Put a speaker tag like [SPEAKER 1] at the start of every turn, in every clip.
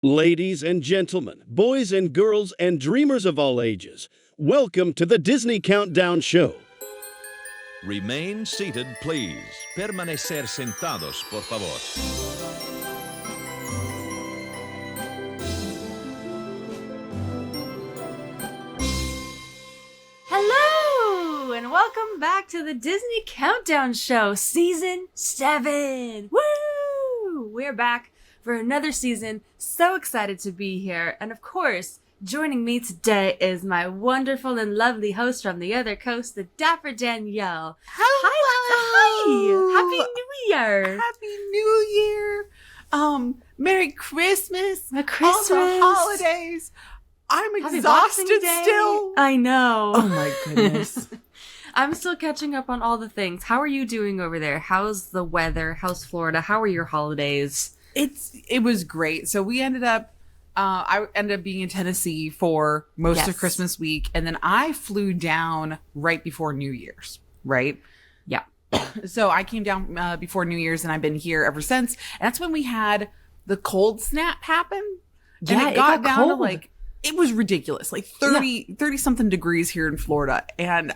[SPEAKER 1] Ladies and gentlemen, boys and girls, and dreamers of all ages, welcome to the Disney Countdown Show.
[SPEAKER 2] Remain seated, please. Permanecer sentados, por favor.
[SPEAKER 3] Hello, and welcome back to the Disney Countdown Show, Season 7. Woo! We're back for another season. So excited to be here. And of course, joining me today is my wonderful and lovely host from the other coast, the dapper Danielle.
[SPEAKER 4] Hello!
[SPEAKER 3] Hi! Happy New Year!
[SPEAKER 4] Happy New Year! Merry Christmas!
[SPEAKER 3] Merry Christmas!
[SPEAKER 4] All the holidays! I'm
[SPEAKER 3] Happy
[SPEAKER 4] exhausted
[SPEAKER 3] Boxing Day.
[SPEAKER 4] still!
[SPEAKER 3] I know.
[SPEAKER 4] Oh my goodness.
[SPEAKER 3] I'm still catching up on all the things. How are you doing over there? How's the weather? How's Florida? How are your holidays?
[SPEAKER 4] It was great. So we ended up I ended up being in Tennessee for most of Christmas week, and then I flew down right before New Year's, right?
[SPEAKER 3] Yeah.
[SPEAKER 4] So I came down before New Year's, and I've been here ever since. And that's when we had the cold snap happen.
[SPEAKER 3] Yeah,
[SPEAKER 4] and it got down
[SPEAKER 3] cold.
[SPEAKER 4] to like, it was ridiculous, like 30 something degrees here in Florida. And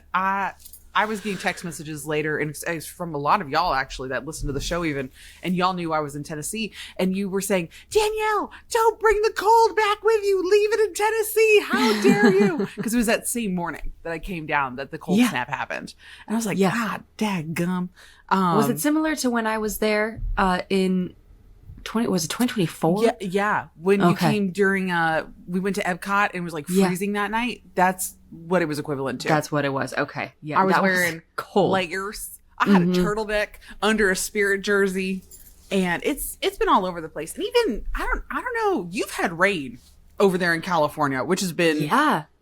[SPEAKER 4] I was getting text messages later, and it's from a lot of y'all actually that listened to the show even, and y'all knew I was in Tennessee, and you were saying, Danielle, don't bring the cold back with you. Leave it in Tennessee. How dare you? Because it was that same morning that I came down that the cold snap happened. And I was like, God, daggum.
[SPEAKER 3] Was it similar to when I was there in 2024?
[SPEAKER 4] Yeah. When you came during, we went to Epcot and it was like freezing that night. That's what it was equivalent to.
[SPEAKER 3] That's what it was. Okay. Yeah.
[SPEAKER 4] I was wearing cold layers. I had a turtleneck under a Spirit jersey, and it's been all over the place. And even I don't know. You've had rain over there in California, which has been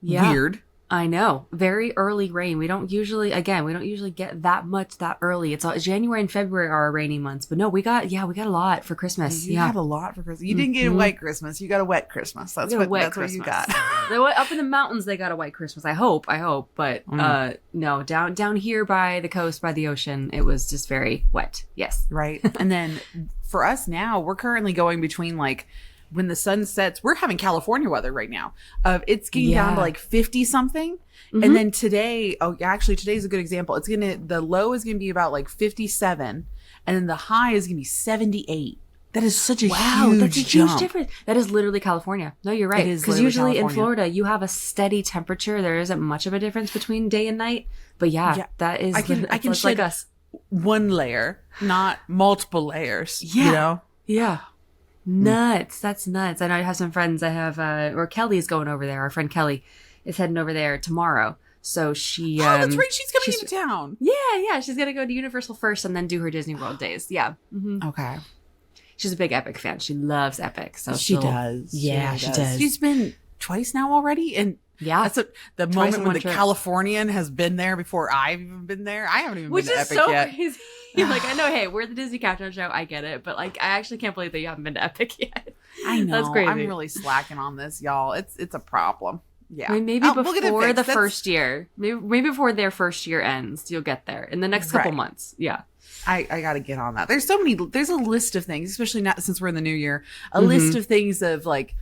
[SPEAKER 4] weird.
[SPEAKER 3] I know. Very early rain. We don't usually get that much that early. It's all, January and February are our rainy months. But no, we got a lot for Christmas.
[SPEAKER 4] You had a lot for Christmas. You didn't get a white Christmas. You got a wet Christmas. That's what you got.
[SPEAKER 3] Up in the mountains, they got a white Christmas. I hope. But no, down here by the coast, by the ocean, it was just very wet. Yes.
[SPEAKER 4] Right. And then for us now, we're currently going between like, when the sun sets, we're having California weather right now. It's getting down to like 50 something. And then today, today's a good example. The low is going to be about like 57. And then the high is going to be 78. That is such a huge jump.
[SPEAKER 3] Difference. That is literally California. No, you're right. Because usually in Florida, you have a steady temperature. There isn't much of a difference between day and night. But that is,
[SPEAKER 4] I can shed
[SPEAKER 3] like us.
[SPEAKER 4] One layer, not multiple layers.
[SPEAKER 3] Yeah.
[SPEAKER 4] You know?
[SPEAKER 3] Yeah. Nuts. That's nuts. I know I have some friends. I have, or Kelly's going over there. Our friend Kelly is heading over there tomorrow. So she,
[SPEAKER 4] that's right. She's coming into town.
[SPEAKER 3] Yeah. She's going to go to Universal first and then do her Disney World days. Yeah. Mm-hmm.
[SPEAKER 4] Okay.
[SPEAKER 3] She's a big Epic fan. She loves Epic. So
[SPEAKER 4] she does.
[SPEAKER 3] Yeah, she does.
[SPEAKER 4] She's been twice now already. And that's the moment when the
[SPEAKER 3] trip.
[SPEAKER 4] Californian has been there before I've even been there. I haven't even been to Epic yet.
[SPEAKER 3] Crazy. Like, I know, hey, we're the Disney Countdown Show. I get it. But, like, I actually can't believe that you haven't been to Epic yet.
[SPEAKER 4] I know.
[SPEAKER 3] That's crazy.
[SPEAKER 4] I'm really slacking on this, y'all. It's a problem. Yeah.
[SPEAKER 3] I mean, maybe before the first year. Maybe before their first year ends, you'll get there. In the next couple months. Yeah.
[SPEAKER 4] I got to get on that. There's a list of things, especially not since we're in the new year, a list of things of, like,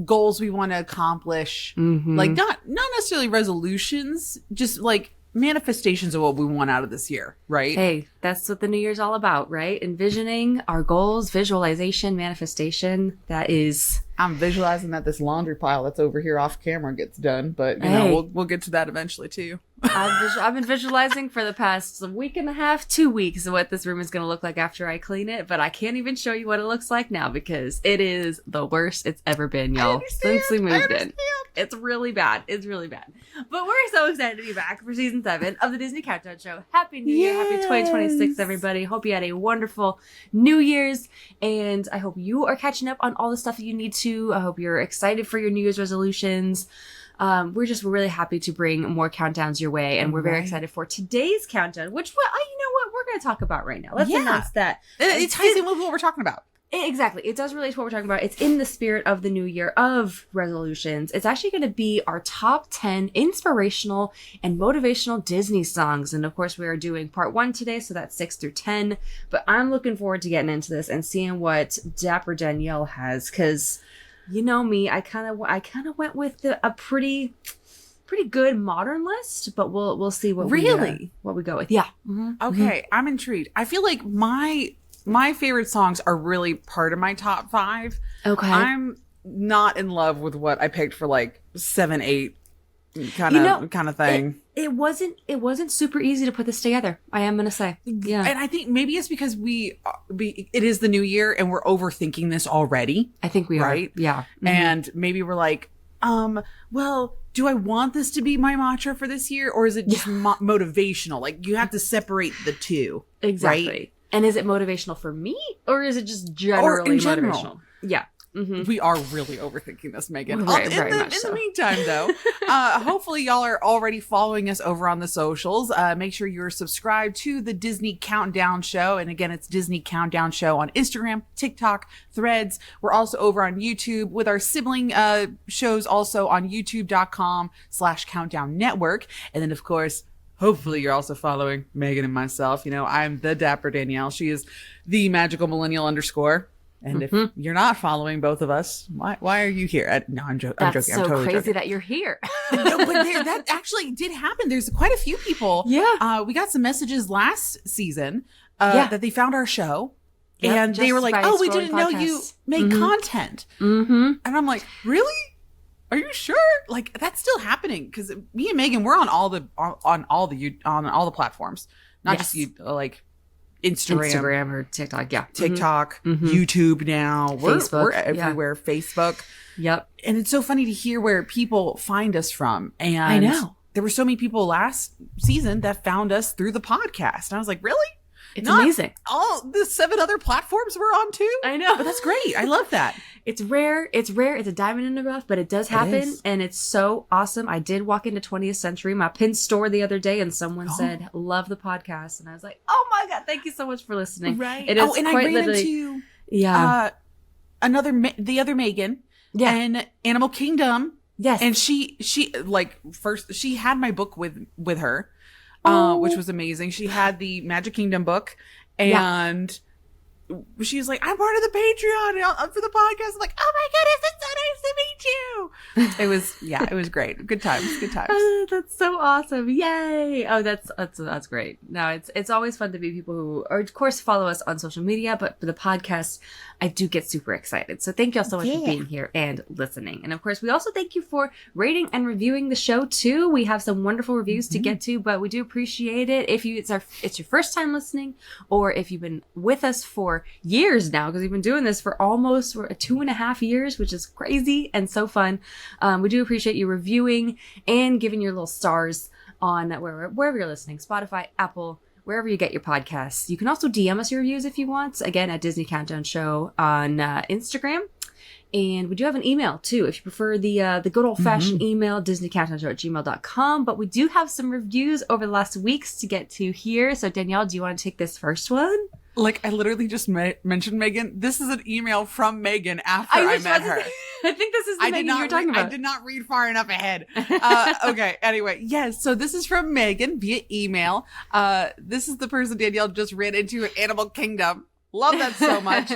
[SPEAKER 4] goals we want to accomplish. Like, not necessarily resolutions, just, like, manifestations of what we want out of this year, right?
[SPEAKER 3] Hey, that's what the new year's all about, right? Envisioning our goals, visualization, manifestation. That is...
[SPEAKER 4] I'm visualizing that this laundry pile that's over here off camera gets done, but you know, we'll get to that eventually too.
[SPEAKER 3] I've been visualizing for the past week and a half, 2 weeks, what this room is going to look like after I clean it, but I can't even show you what it looks like now because it is the worst it's ever been, y'all, since we moved in. It's really bad. It's really bad. But we're so excited to be back for season 7 of the Disney Countdown Show. Happy New Year. Happy 2026, everybody. Hope you had a wonderful New Year's, and I hope you are catching up on all the stuff that you need to. I hope you're excited for your New Year's resolutions. We're really happy to bring more countdowns your way, and we're very excited for today's countdown, which, you know what, we're going to talk about right now. Let's announce that.
[SPEAKER 4] It ties in with what we're talking about.
[SPEAKER 3] Exactly. It does relate to what we're talking about. It's in the spirit of the new year of resolutions. It's actually going to be our top 10 inspirational and motivational Disney songs. And of course, we are doing part 1 today, so that's 6 through 10. But I'm looking forward to getting into this and seeing what Dapper Danielle has, because You know me, I kind of went with a pretty good modern list, but we'll see what we go with. Yeah. Mm-hmm.
[SPEAKER 4] Okay, I'm intrigued. I feel like my favorite songs are really part of my top 5. Okay. I'm not in love with what I picked for like 7, 8 kind of thing.
[SPEAKER 3] It wasn't super easy to put this together. I am gonna say, yeah.
[SPEAKER 4] And I think maybe it's because it is the new year and we're overthinking this already.
[SPEAKER 3] I think we are. Yeah. Mm-hmm.
[SPEAKER 4] And maybe we're like, well, do I want this to be my mantra for this year, or is it just motivational? Like you have to separate the two.
[SPEAKER 3] Exactly. Right? And is it motivational for me, or is it just generally motivational? Yeah. Mm-hmm.
[SPEAKER 4] We are really overthinking this, Megan. In the meantime, though, hopefully y'all are already following us over on the socials. Make sure you're subscribed to the Disney Countdown Show. And again, it's Disney Countdown Show on Instagram, TikTok, Threads. We're also over on YouTube with our sibling shows also on youtube.com/Countdown Network. And then, of course, hopefully you're also following Megan and myself. You know, I'm the Dapper Danielle. She is the Magical Millennial _. And if you're not following both of us, why are you here? No, I'm joking.
[SPEAKER 3] That's
[SPEAKER 4] I'm
[SPEAKER 3] so
[SPEAKER 4] totally
[SPEAKER 3] crazy
[SPEAKER 4] joking.
[SPEAKER 3] that you're here.
[SPEAKER 4] No, but that actually did happen. There's quite a few people.
[SPEAKER 3] Yeah.
[SPEAKER 4] We got some messages last season that they found our show.
[SPEAKER 3] Yep,
[SPEAKER 4] and they were like, oh, we didn't know you make content. Mm-hmm. And I'm like, really? Are you sure? Like, that's still happening. Because me and Megan, we're on all the platforms. Not just like Instagram
[SPEAKER 3] or TikTok. Yeah.
[SPEAKER 4] TikTok, YouTube now. We're everywhere. Facebook.
[SPEAKER 3] Yep.
[SPEAKER 4] And it's so funny to hear where people find us from. And
[SPEAKER 3] I know.
[SPEAKER 4] There were so many people last season that found us through the podcast. And I was like, really?
[SPEAKER 3] It's amazing.
[SPEAKER 4] All the 7 other platforms we're on too?
[SPEAKER 3] I know.
[SPEAKER 4] But that's great. I love that.
[SPEAKER 3] It's rare. It's a diamond in the rough, but it does happen. And it's so awesome. I did walk into 20th Century, my pin store the other day, and someone said, love the podcast. And I was like, oh my God, thank you so much for listening.
[SPEAKER 4] Right.
[SPEAKER 3] It is
[SPEAKER 4] and I ran into the other Megan and Animal Kingdom.
[SPEAKER 3] Yes.
[SPEAKER 4] And she had my book with her, which was amazing. She had the Magic Kingdom book, and she was like, I'm part of the Patreon for the podcast. I'm like, oh my goodness, it's so nice to meet you. It was great. Good times.
[SPEAKER 3] Oh, that's so awesome. Yay. Oh, that's great. No, it's always fun to be people who are, of course, follow us on social media, but for the podcast, I do get super excited. So thank y'all so much for being here and listening. And of course, we also thank you for rating and reviewing the show too. We have some wonderful reviews to get to, but we do appreciate it. If it's your first time listening, or if you've been with us for years now, because we've been doing this for almost 2.5 years, which is crazy and so fun. We do appreciate you reviewing and giving your little stars on wherever you're listening, Spotify, Apple, wherever you get your podcasts. You can also DM us your reviews if you want, again, at Disney Countdown Show on Instagram. And we do have an email too, if you prefer the good old-fashioned email, disneycountdownshow@gmail.com. But we do have some reviews over the last weeks to get to here. So Danielle, do you want to take this first one?
[SPEAKER 4] Like, I literally just mentioned Megan. This is an email from Megan after I met her.
[SPEAKER 3] I think this is the Megan you were talking about.
[SPEAKER 4] I did not read far enough ahead. Okay, anyway. Yes, so this is from Megan via email. This is the person Danielle just ran into at Animal Kingdom. Love that so much.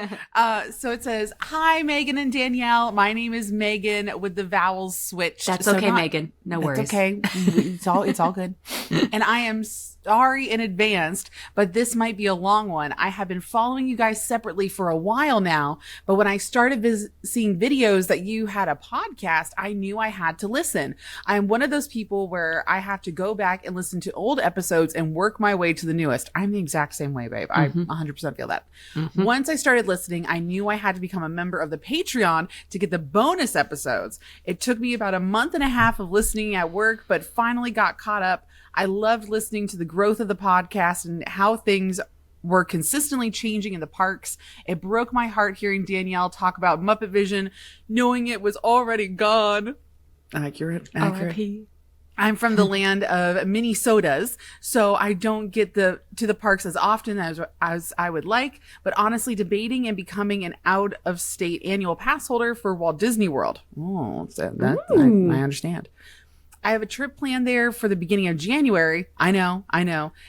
[SPEAKER 4] So it says, hi, Megan and Danielle. My name is Megan with the vowels switched.
[SPEAKER 3] That's okay, Megan. No worries.
[SPEAKER 4] It's okay. It's all good. And I am sorry in advance, but this might be a long one. I have been following you guys separately for a while now, but when I started seeing videos that you had a podcast, I knew I had to listen. I'm one of those people where I have to go back and listen to old episodes and work my way to the newest. I'm the exact same way, babe. I 100% feel that. Once I started listening, I knew I had to become a member of the Patreon to get the bonus episodes. It took me about a month and a half of listening at work, but finally got caught up. I loved listening to the growth of the podcast and how things were consistently changing in the parks. It broke my heart hearing Danielle talk about Muppet Vision, knowing it was already gone. Accurate.
[SPEAKER 3] R.I.P.
[SPEAKER 4] I'm from the land of mini sodas, so I don't get to the parks as often as I would like, but honestly debating and becoming an out-of-state annual pass holder for Walt Disney World. Oh, I understand. I have a trip planned there for the beginning of January. I know.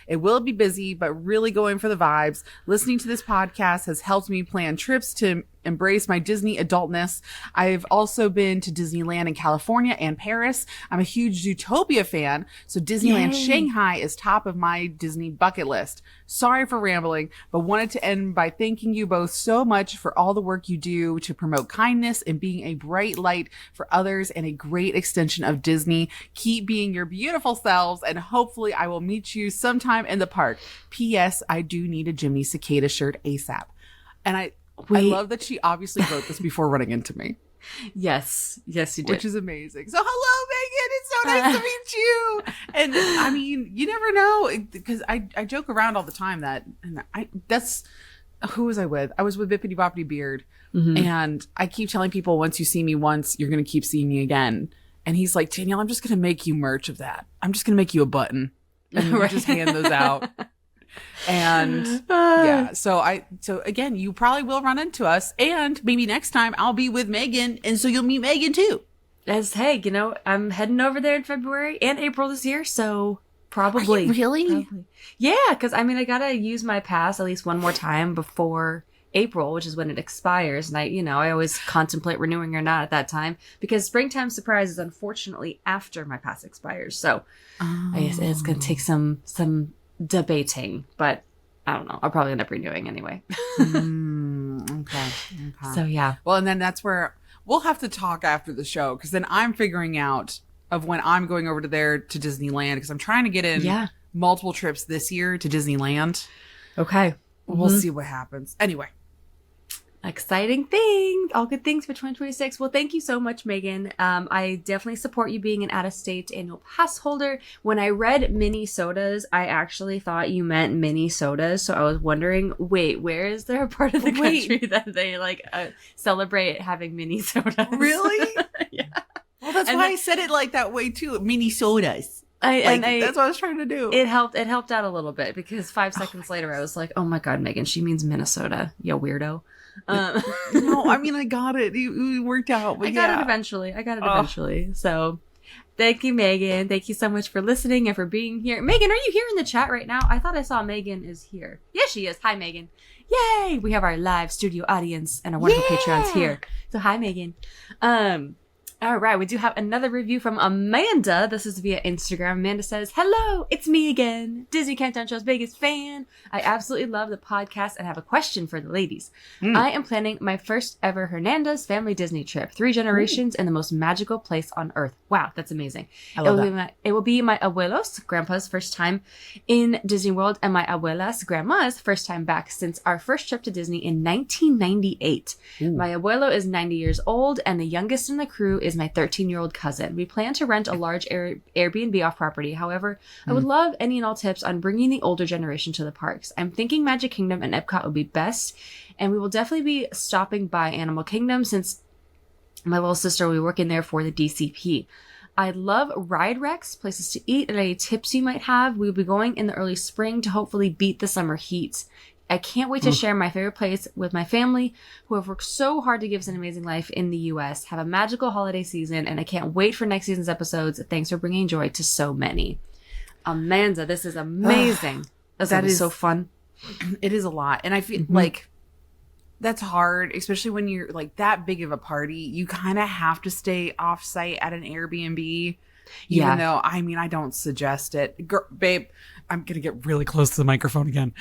[SPEAKER 4] It will be busy, but really going for the vibes. Listening to this podcast has helped me plan trips to embrace my Disney adultness. I've also been to Disneyland in California and Paris. I'm a huge Zootopia fan, so Disneyland Shanghai is top of my Disney bucket list. Sorry for rambling, but wanted to end by thanking you both so much for all the work you do to promote kindness and being a bright light for others and a great extension of Disney. Keep being your beautiful selves, and hopefully I will meet you sometime in the park. P.S. I do need a Jiminy Cicada shirt ASAP. And I love that she obviously wrote this before running into me.
[SPEAKER 3] Yes, you did.
[SPEAKER 4] Which is amazing. So hello, Megan. It's so nice to meet you. And I mean, you never know, because I joke around all the time who was I with? I was with Bippity Boppity Beard. And I keep telling people, once you see me once, you're going to keep seeing me again. And he's like, Danielle, I'm just going to make you merch of that. I'm just going to make you a button and we'll just hand those out. And yeah, so again, you probably will run into us, and maybe next time I'll be with Megan, and so you'll meet Megan too.
[SPEAKER 3] Hey, I'm heading over there in February and April this year, so probably.
[SPEAKER 4] Really?
[SPEAKER 3] Probably. Yeah, because I gotta use my pass at least one more time before April, which is when it expires, and I always contemplate renewing or not at that time, because Springtime Surprise is unfortunately after my pass expires, so I guess it's gonna take some debating, but I don't know. I'll probably end up renewing anyway.
[SPEAKER 4] Okay.
[SPEAKER 3] So yeah.
[SPEAKER 4] Well, and then that's where we'll have to talk after the show, because then I'm figuring out of when I'm going over to Disneyland, because I'm trying to get in multiple trips this year to Disneyland.
[SPEAKER 3] Okay.
[SPEAKER 4] We'll see what happens. Anyway.
[SPEAKER 3] Exciting thing. All good things for 2026. Well, thank you so much, Megan. I definitely support you being an out-of-state annual pass holder. When I read mini sodas, I actually thought you meant mini sodas. So I was wondering, wait, where is there a part of the country that they celebrate having mini sodas?
[SPEAKER 4] Really?
[SPEAKER 3] Yeah.
[SPEAKER 4] Well, that's why I said it like that way too. Mini sodas. That's what I was trying to do.
[SPEAKER 3] It helped out a little bit, because 5 seconds later I was like, oh my God, Megan, she means Minnesota. You weirdo.
[SPEAKER 4] No, I got it. It worked out. But
[SPEAKER 3] I got it eventually. So thank you, Megan. Thank you so much for listening and for being here. Megan, are you here in the chat right now? I thought I saw Megan is here. Yes, she is. Hi, Megan. Yay! We have our live studio audience and our wonderful Patreons here. So hi, Megan. All right, we do have another review from Amanda. This is via Instagram. Amanda says, hello, it's me again, Disney Countdown Show's biggest fan. I absolutely love the podcast and have a question for the ladies. I am planning my first ever Hernandez family Disney trip. 3 generations in the most magical place on earth. Wow, that's amazing.
[SPEAKER 4] I love that.
[SPEAKER 3] It will be my abuelos, grandpa's first time in Disney World, and my abuela's, grandma's first time back since our first trip to Disney in 1998. My abuelo is 90 years old, and the youngest in the crew is my 13-year-old cousin. We plan to rent a large Airbnb off property. However, I would love any and all tips on bringing the older generation to the parks. I'm thinking Magic Kingdom and Epcot would be best, and we will definitely be stopping by Animal Kingdom since my little sister will be working there for the DCP. I love ride wrecks, places to eat, and any tips you might have. We'll be going in the early spring to hopefully beat the summer heat. I can't wait to share my favorite place with my family, who have worked so hard to give us an amazing life in the U.S. Have a magical holiday season, and I can't wait for next season's episodes. Thanks for bringing joy to so many. Amanda, this is amazing. That is so fun.
[SPEAKER 4] It is a lot. And I feel like that's hard, especially when you're like that big of a party. You kind of have to stay off site at an Airbnb. Even though, I don't suggest it. Babe, I'm going to get really close to the microphone again.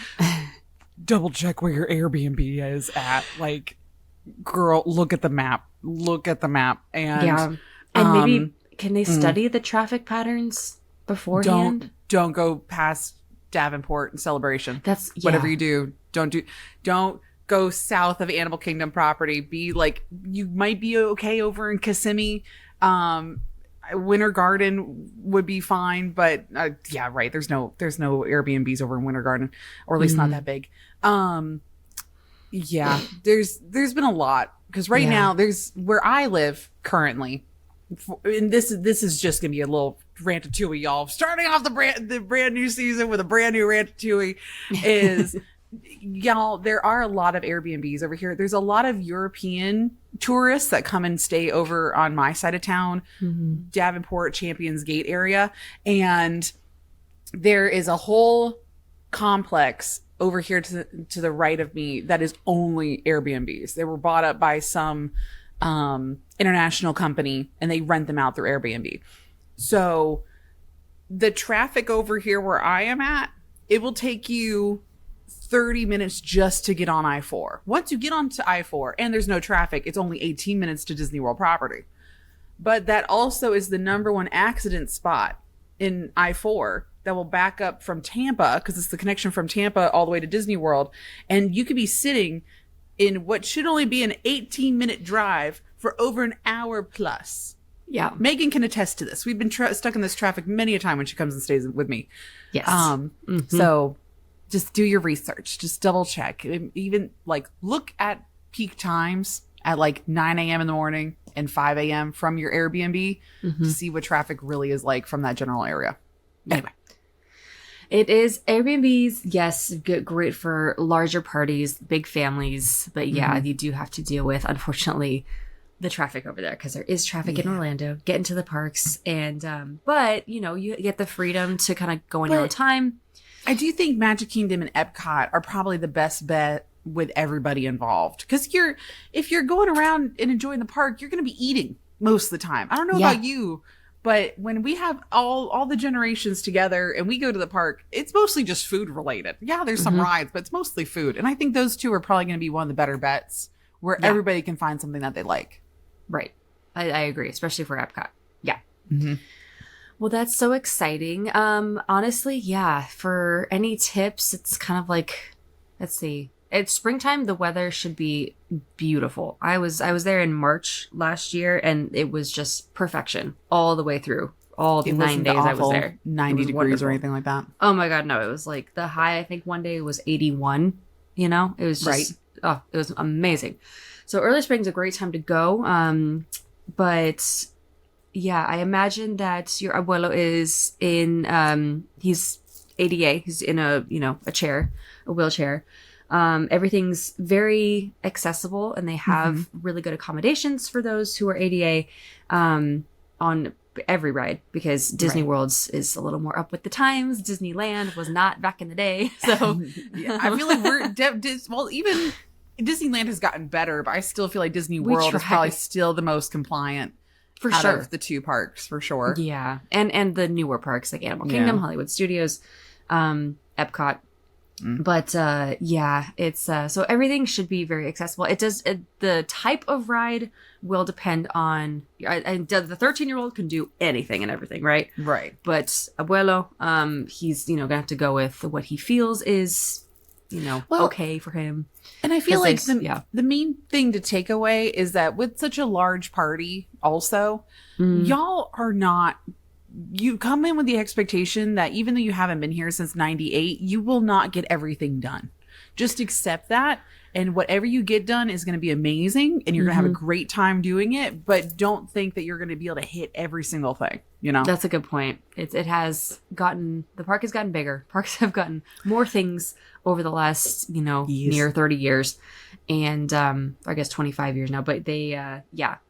[SPEAKER 4] Double check where your Airbnb is at. Like, girl, look at the map. And
[SPEAKER 3] maybe can they study the traffic patterns beforehand?
[SPEAKER 4] Don't go past Davenport and Celebration.
[SPEAKER 3] That's
[SPEAKER 4] whatever you do. Don't go south of Animal Kingdom property. Be like, you might be okay over in Kissimmee. Winter Garden would be fine, but right. There's no Airbnbs over in Winter Garden, or at least not that big. There's been a lot, because right now there's where I live currently, and this is just gonna be a little Ratatouille, y'all. Starting off the brand new season with a brand new Ratatouille is. Y'all, there are a lot of Airbnbs over here. There's a lot of European tourists that come and stay over on my side of town, Davenport, Champions Gate area. And there is a whole complex over here to the right of me that is only Airbnbs. They were bought up by some international company and they rent them out through Airbnb. So the traffic over here where I am at, it will take you 30 minutes just to get on I-4. Once you get onto I-4 and there's no traffic, it's only 18 minutes to Disney World property. But that also is the number one accident spot in I-4 that will back up from Tampa, because it's the connection from Tampa all the way to Disney World. And you could be sitting in what should only be an 18-minute drive for over an hour plus.
[SPEAKER 3] Yeah.
[SPEAKER 4] Megan can attest to this. We've been stuck in this traffic many a time when she comes and stays with me.
[SPEAKER 3] Yes.
[SPEAKER 4] So just do your research. Just double check. Even like look at peak times at like 9 a.m. in the morning and 5 a.m. from your Airbnb to see what traffic really is like from that general area. Anyway.
[SPEAKER 3] It is Airbnbs, yes, great for larger parties, big families. But yeah, you do have to deal with, unfortunately, the traffic over there, because there is traffic in Orlando, get into the parks. And, but, you know, you get the freedom to kind of go on your own time.
[SPEAKER 4] I do think Magic Kingdom and Epcot are probably the best bet with everybody involved. Because if you're going around and enjoying the park, you're going to be eating most of the time. I don't know about you, but when we have all the generations together and we go to the park, it's mostly just food related. Yeah, there's some rides, but it's mostly food. And I think those two are probably going to be one of the better bets where everybody can find something that they like.
[SPEAKER 3] Right. I agree, especially for Epcot. Yeah. Well, that's so exciting. Honestly, yeah, for any tips, it's kind of like, let's see. It's springtime. The weather should be beautiful. I was there in March last year, and it was just perfection all the way through. All the 9 days I was there.
[SPEAKER 4] 90 degrees wonderful. Or anything like that.
[SPEAKER 3] Oh my God, no. It was like the high, I think one day was 81, you know? It was just, it was amazing. So early spring's a great time to go. But yeah, I imagine that your abuelo is in, he's ADA. He's in a chair, a wheelchair. Everything's very accessible, and they have really good accommodations for those who are ADA on every ride, because Disney World's is a little more up with the times. Disneyland was not back in the day. So
[SPEAKER 4] I feel like we're even Disneyland has gotten better, but I still feel like Disney World is probably still the most compliant
[SPEAKER 3] for
[SPEAKER 4] out
[SPEAKER 3] sure
[SPEAKER 4] of the two parks, for sure.
[SPEAKER 3] Yeah. And the newer parks like Animal Kingdom, Hollywood Studios, Epcot. But yeah, it's so everything should be very accessible. The type of ride will depend on, and the 13-year-old can do anything and everything, right?
[SPEAKER 4] Right.
[SPEAKER 3] But abuelo, he's gonna have to go with what he feels is okay for him.
[SPEAKER 4] And I feel like the main thing to take away is that with such a large party also, y'all are not, you come in with the expectation that even though you haven't been here since 98, you will not get everything done. Just accept that. And whatever you get done is going to be amazing. And you're going to have a great time doing it. But don't think that you're going to be able to hit every single thing.
[SPEAKER 3] That's a good point. The park has gotten bigger. Parks have gotten more things over the last, near 30 years. And I guess 25 years now. But they,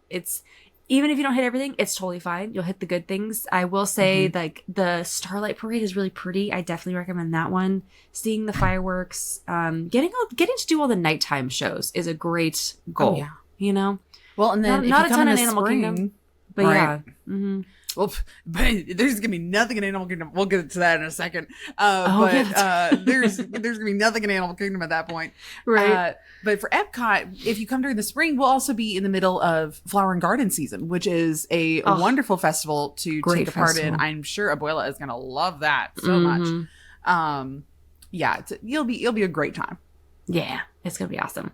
[SPEAKER 3] it's, even if you don't hit everything, it's totally fine. You'll hit the good things. I will say, like, the Starlight Parade is really pretty. I definitely recommend that one. Seeing the fireworks, getting to do all the nighttime shows is a great goal. Oh, yeah.
[SPEAKER 4] Well, and then
[SPEAKER 3] not a ton in Animal Kingdom, but yeah.
[SPEAKER 4] Well, but there's gonna be nothing in Animal Kingdom. We'll get to that in a second. There's gonna be nothing in Animal Kingdom at that point,
[SPEAKER 3] right?
[SPEAKER 4] But for Epcot, if you come during the spring, we'll also be in the middle of Flower and Garden season, which is a wonderful festival to take part in. I'm sure Abuela is gonna love that so much. You'll be a great time.
[SPEAKER 3] Yeah, it's gonna be awesome.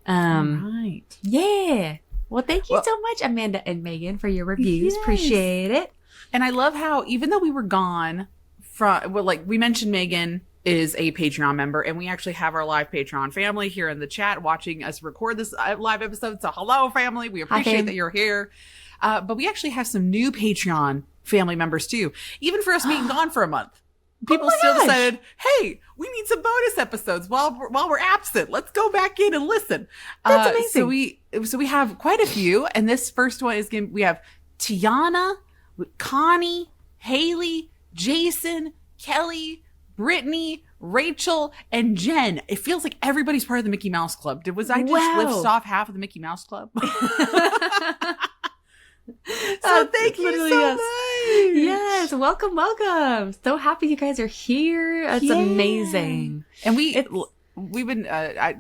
[SPEAKER 4] Right.
[SPEAKER 3] Yeah. Well, thank you so much, Amanda and Megan, for your reviews. Yes. Appreciate it.
[SPEAKER 4] And I love how, even though we were gone from, we mentioned Megan is a Patreon member, and we actually have our live Patreon family here in the chat watching us record this live episode. So hello, family. We appreciate that you're here. But we actually have some new Patreon family members too, even for us being gone for a month. People still decided, hey, we need some bonus episodes while we're absent. Let's go back in and listen.
[SPEAKER 3] That's amazing.
[SPEAKER 4] So we have quite a few, and this first one is we have Tiana, Connie, Haley, Jason, Kelly, Brittany, Rachel, and Jen. It feels like everybody's part of the Mickey Mouse Club. Was I just lift off half of the Mickey Mouse Club? So thank you so much.
[SPEAKER 3] Yes, welcome. So happy you guys are here. It's amazing.
[SPEAKER 4] And we've been,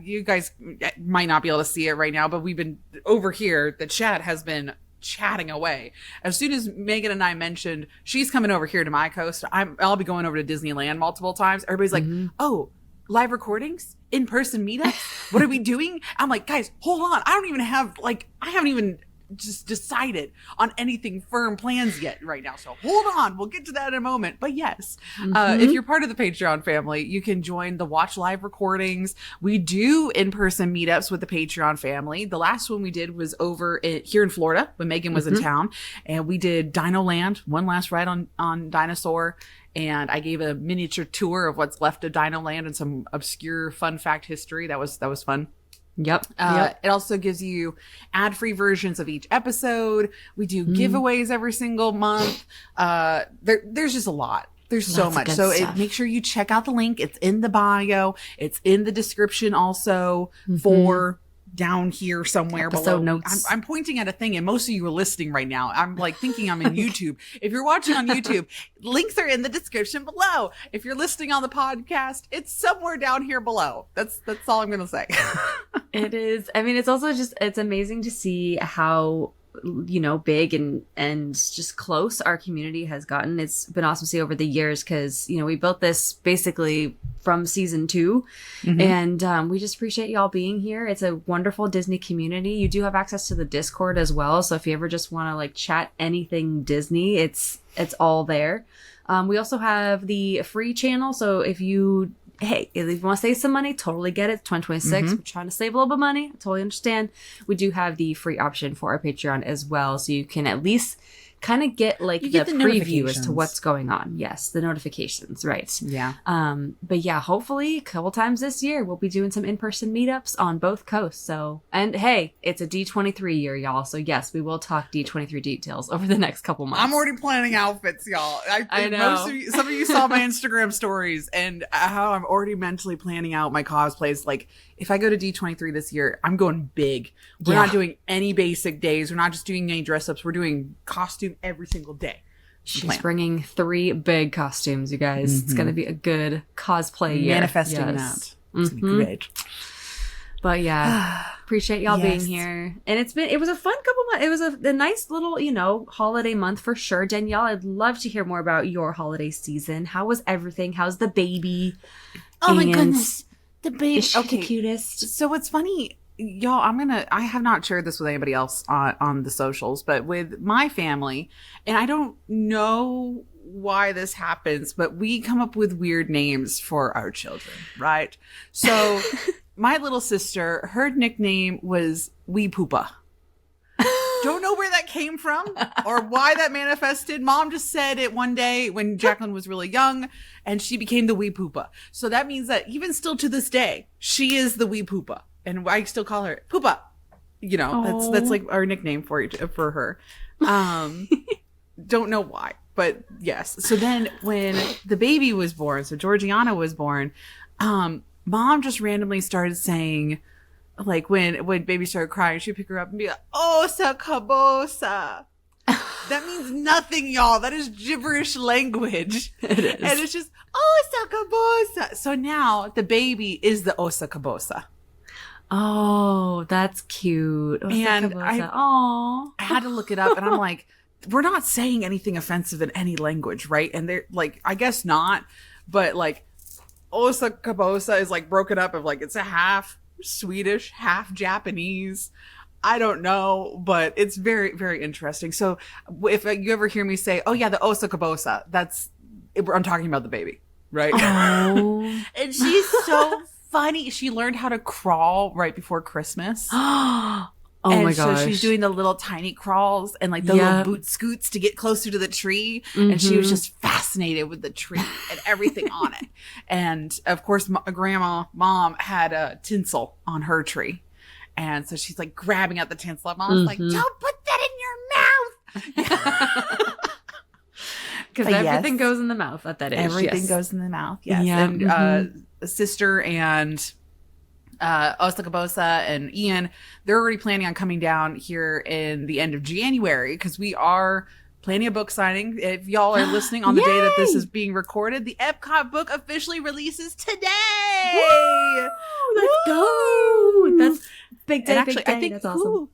[SPEAKER 4] you guys might not be able to see it right now, but we've been over here. The chat has been chatting away. As soon as Megan and I mentioned she's coming over here to my coast, I'll be going over to Disneyland multiple times. Everybody's like, oh, live recordings, in-person meetups. What are we doing? I'm like, guys, hold on. I haven't even just decided on anything firm plans yet right now. So hold on. We'll get to that in a moment. But yes, if you're part of the Patreon family, you can join the watch live recordings. We do in-person meetups with the Patreon family. The last one we did was here in Florida when Megan was in town, and we did Dino Land, one last ride on Dinosaur. And I gave a miniature tour of what's left of Dino Land and some obscure fun fact history. That was fun.
[SPEAKER 3] Yep.
[SPEAKER 4] It also gives you ad-free versions of each episode. We do giveaways every single month. There's just a lot. There's so much. So make sure you check out the link. It's in the bio. It's in the description also for down here somewhere
[SPEAKER 3] episode
[SPEAKER 4] below.
[SPEAKER 3] Notes.
[SPEAKER 4] I'm pointing at a thing, and most of you are listening right now. I'm like thinking I'm in YouTube. If you're watching on YouTube, links are in the description below. If you're listening on the podcast, it's somewhere down here below. That's all I'm gonna say.
[SPEAKER 3] It is. I mean, it's also it's amazing to see how big and just close our community has gotten. It's been awesome to see over the years because we built this basically from season 2 and we just appreciate y'all being here. It's a wonderful Disney community. You do have access to the Discord as well, so if you ever just want to chat anything Disney, it's all there. We also have the free channel, so if you want to save some money, totally get it. It's 2026. We're trying to save a little bit of money. I totally understand. We do have the free option for our Patreon as well. So you can at least kind of get the preview as to what's going on. Yes, the notifications, right.
[SPEAKER 4] Yeah.
[SPEAKER 3] But yeah, hopefully a couple times this year we'll be doing some in-person meetups on both coasts. So, and hey, it's a D23 year, y'all. So yes, we will talk D23 details over the next couple months.
[SPEAKER 4] I'm already planning outfits, y'all.
[SPEAKER 3] I know.
[SPEAKER 4] Some of you saw my Instagram stories and how I'm already mentally planning out my cosplays. Like, if I go to D23 this year, I'm going big. We're not doing any basic days. We're not just doing any dress ups. We're doing costume every single day.
[SPEAKER 3] She's bringing 3 big costumes, you guys. It's going to be a good cosplay year.
[SPEAKER 4] Manifesting that. It's going to be great.
[SPEAKER 3] But yeah, appreciate y'all being here. And it was a fun couple months. It was a nice little, holiday month for sure. Danielle, I'd love to hear more about your holiday season. How was everything? How's the baby?
[SPEAKER 4] Oh my goodness. The baby.
[SPEAKER 3] Is she the cutest?
[SPEAKER 4] So what's funny, y'all, I have not shared this with anybody else on the socials, but with my family, and I don't know why this happens, but we come up with weird names for our children, right? So my little sister, her nickname was Wee Poopa. Don't know where that came from or why that manifested. Mom just said it one day when Jacqueline was really young and she became the Wee Poopa. So that means that even still to this day, she is the Wee Poopa. And I still call her Poopa. That's like our nickname for her. Don't know why, but yes. So then when the baby was born, so Georgiana was born, Mom just randomly started saying, like when baby started crying, she'd pick her up and be like, "Osa kabosa." That means nothing, y'all. That is gibberish language.
[SPEAKER 3] It is.
[SPEAKER 4] And it's just Osa kabosa. So now the baby is the Osa kabosa.
[SPEAKER 3] Oh, that's cute.
[SPEAKER 4] And I had to look it up, and I'm like, we're not saying anything offensive in any language, right? And they're like, I guess not, but like Osa kabosa is like broken up of like it's a half Swedish, half Japanese. I don't know, but it's very, very interesting. So if you ever hear me say, "Oh yeah, the Osa kabosa," I'm talking about the baby, right?
[SPEAKER 3] Oh.
[SPEAKER 4] And she's so funny. She learned how to crawl right before Christmas.
[SPEAKER 3] Oh my gosh.
[SPEAKER 4] So she's doing the little tiny crawls and like the little boot scoots to get closer to the tree. And she was just fascinated with the tree and everything on it. And of course, mom had a tinsel on her tree. And so she's like grabbing at the tinsel. Mom's like, "Don't put that in your mouth."
[SPEAKER 3] Because everything goes in the mouth at that age.
[SPEAKER 4] Everything
[SPEAKER 3] yes.
[SPEAKER 4] goes in the mouth. Yes.
[SPEAKER 3] Yeah.
[SPEAKER 4] And sister and Osakabosa and Ian, they're already planning on coming down here in the end of January because we are planning a book signing. If y'all are listening on the day that this is being recorded, the Epcot book officially releases today.
[SPEAKER 3] Woo! Let's go. That's big day.
[SPEAKER 4] And actually,
[SPEAKER 3] big day.
[SPEAKER 4] I think
[SPEAKER 3] that's awesome.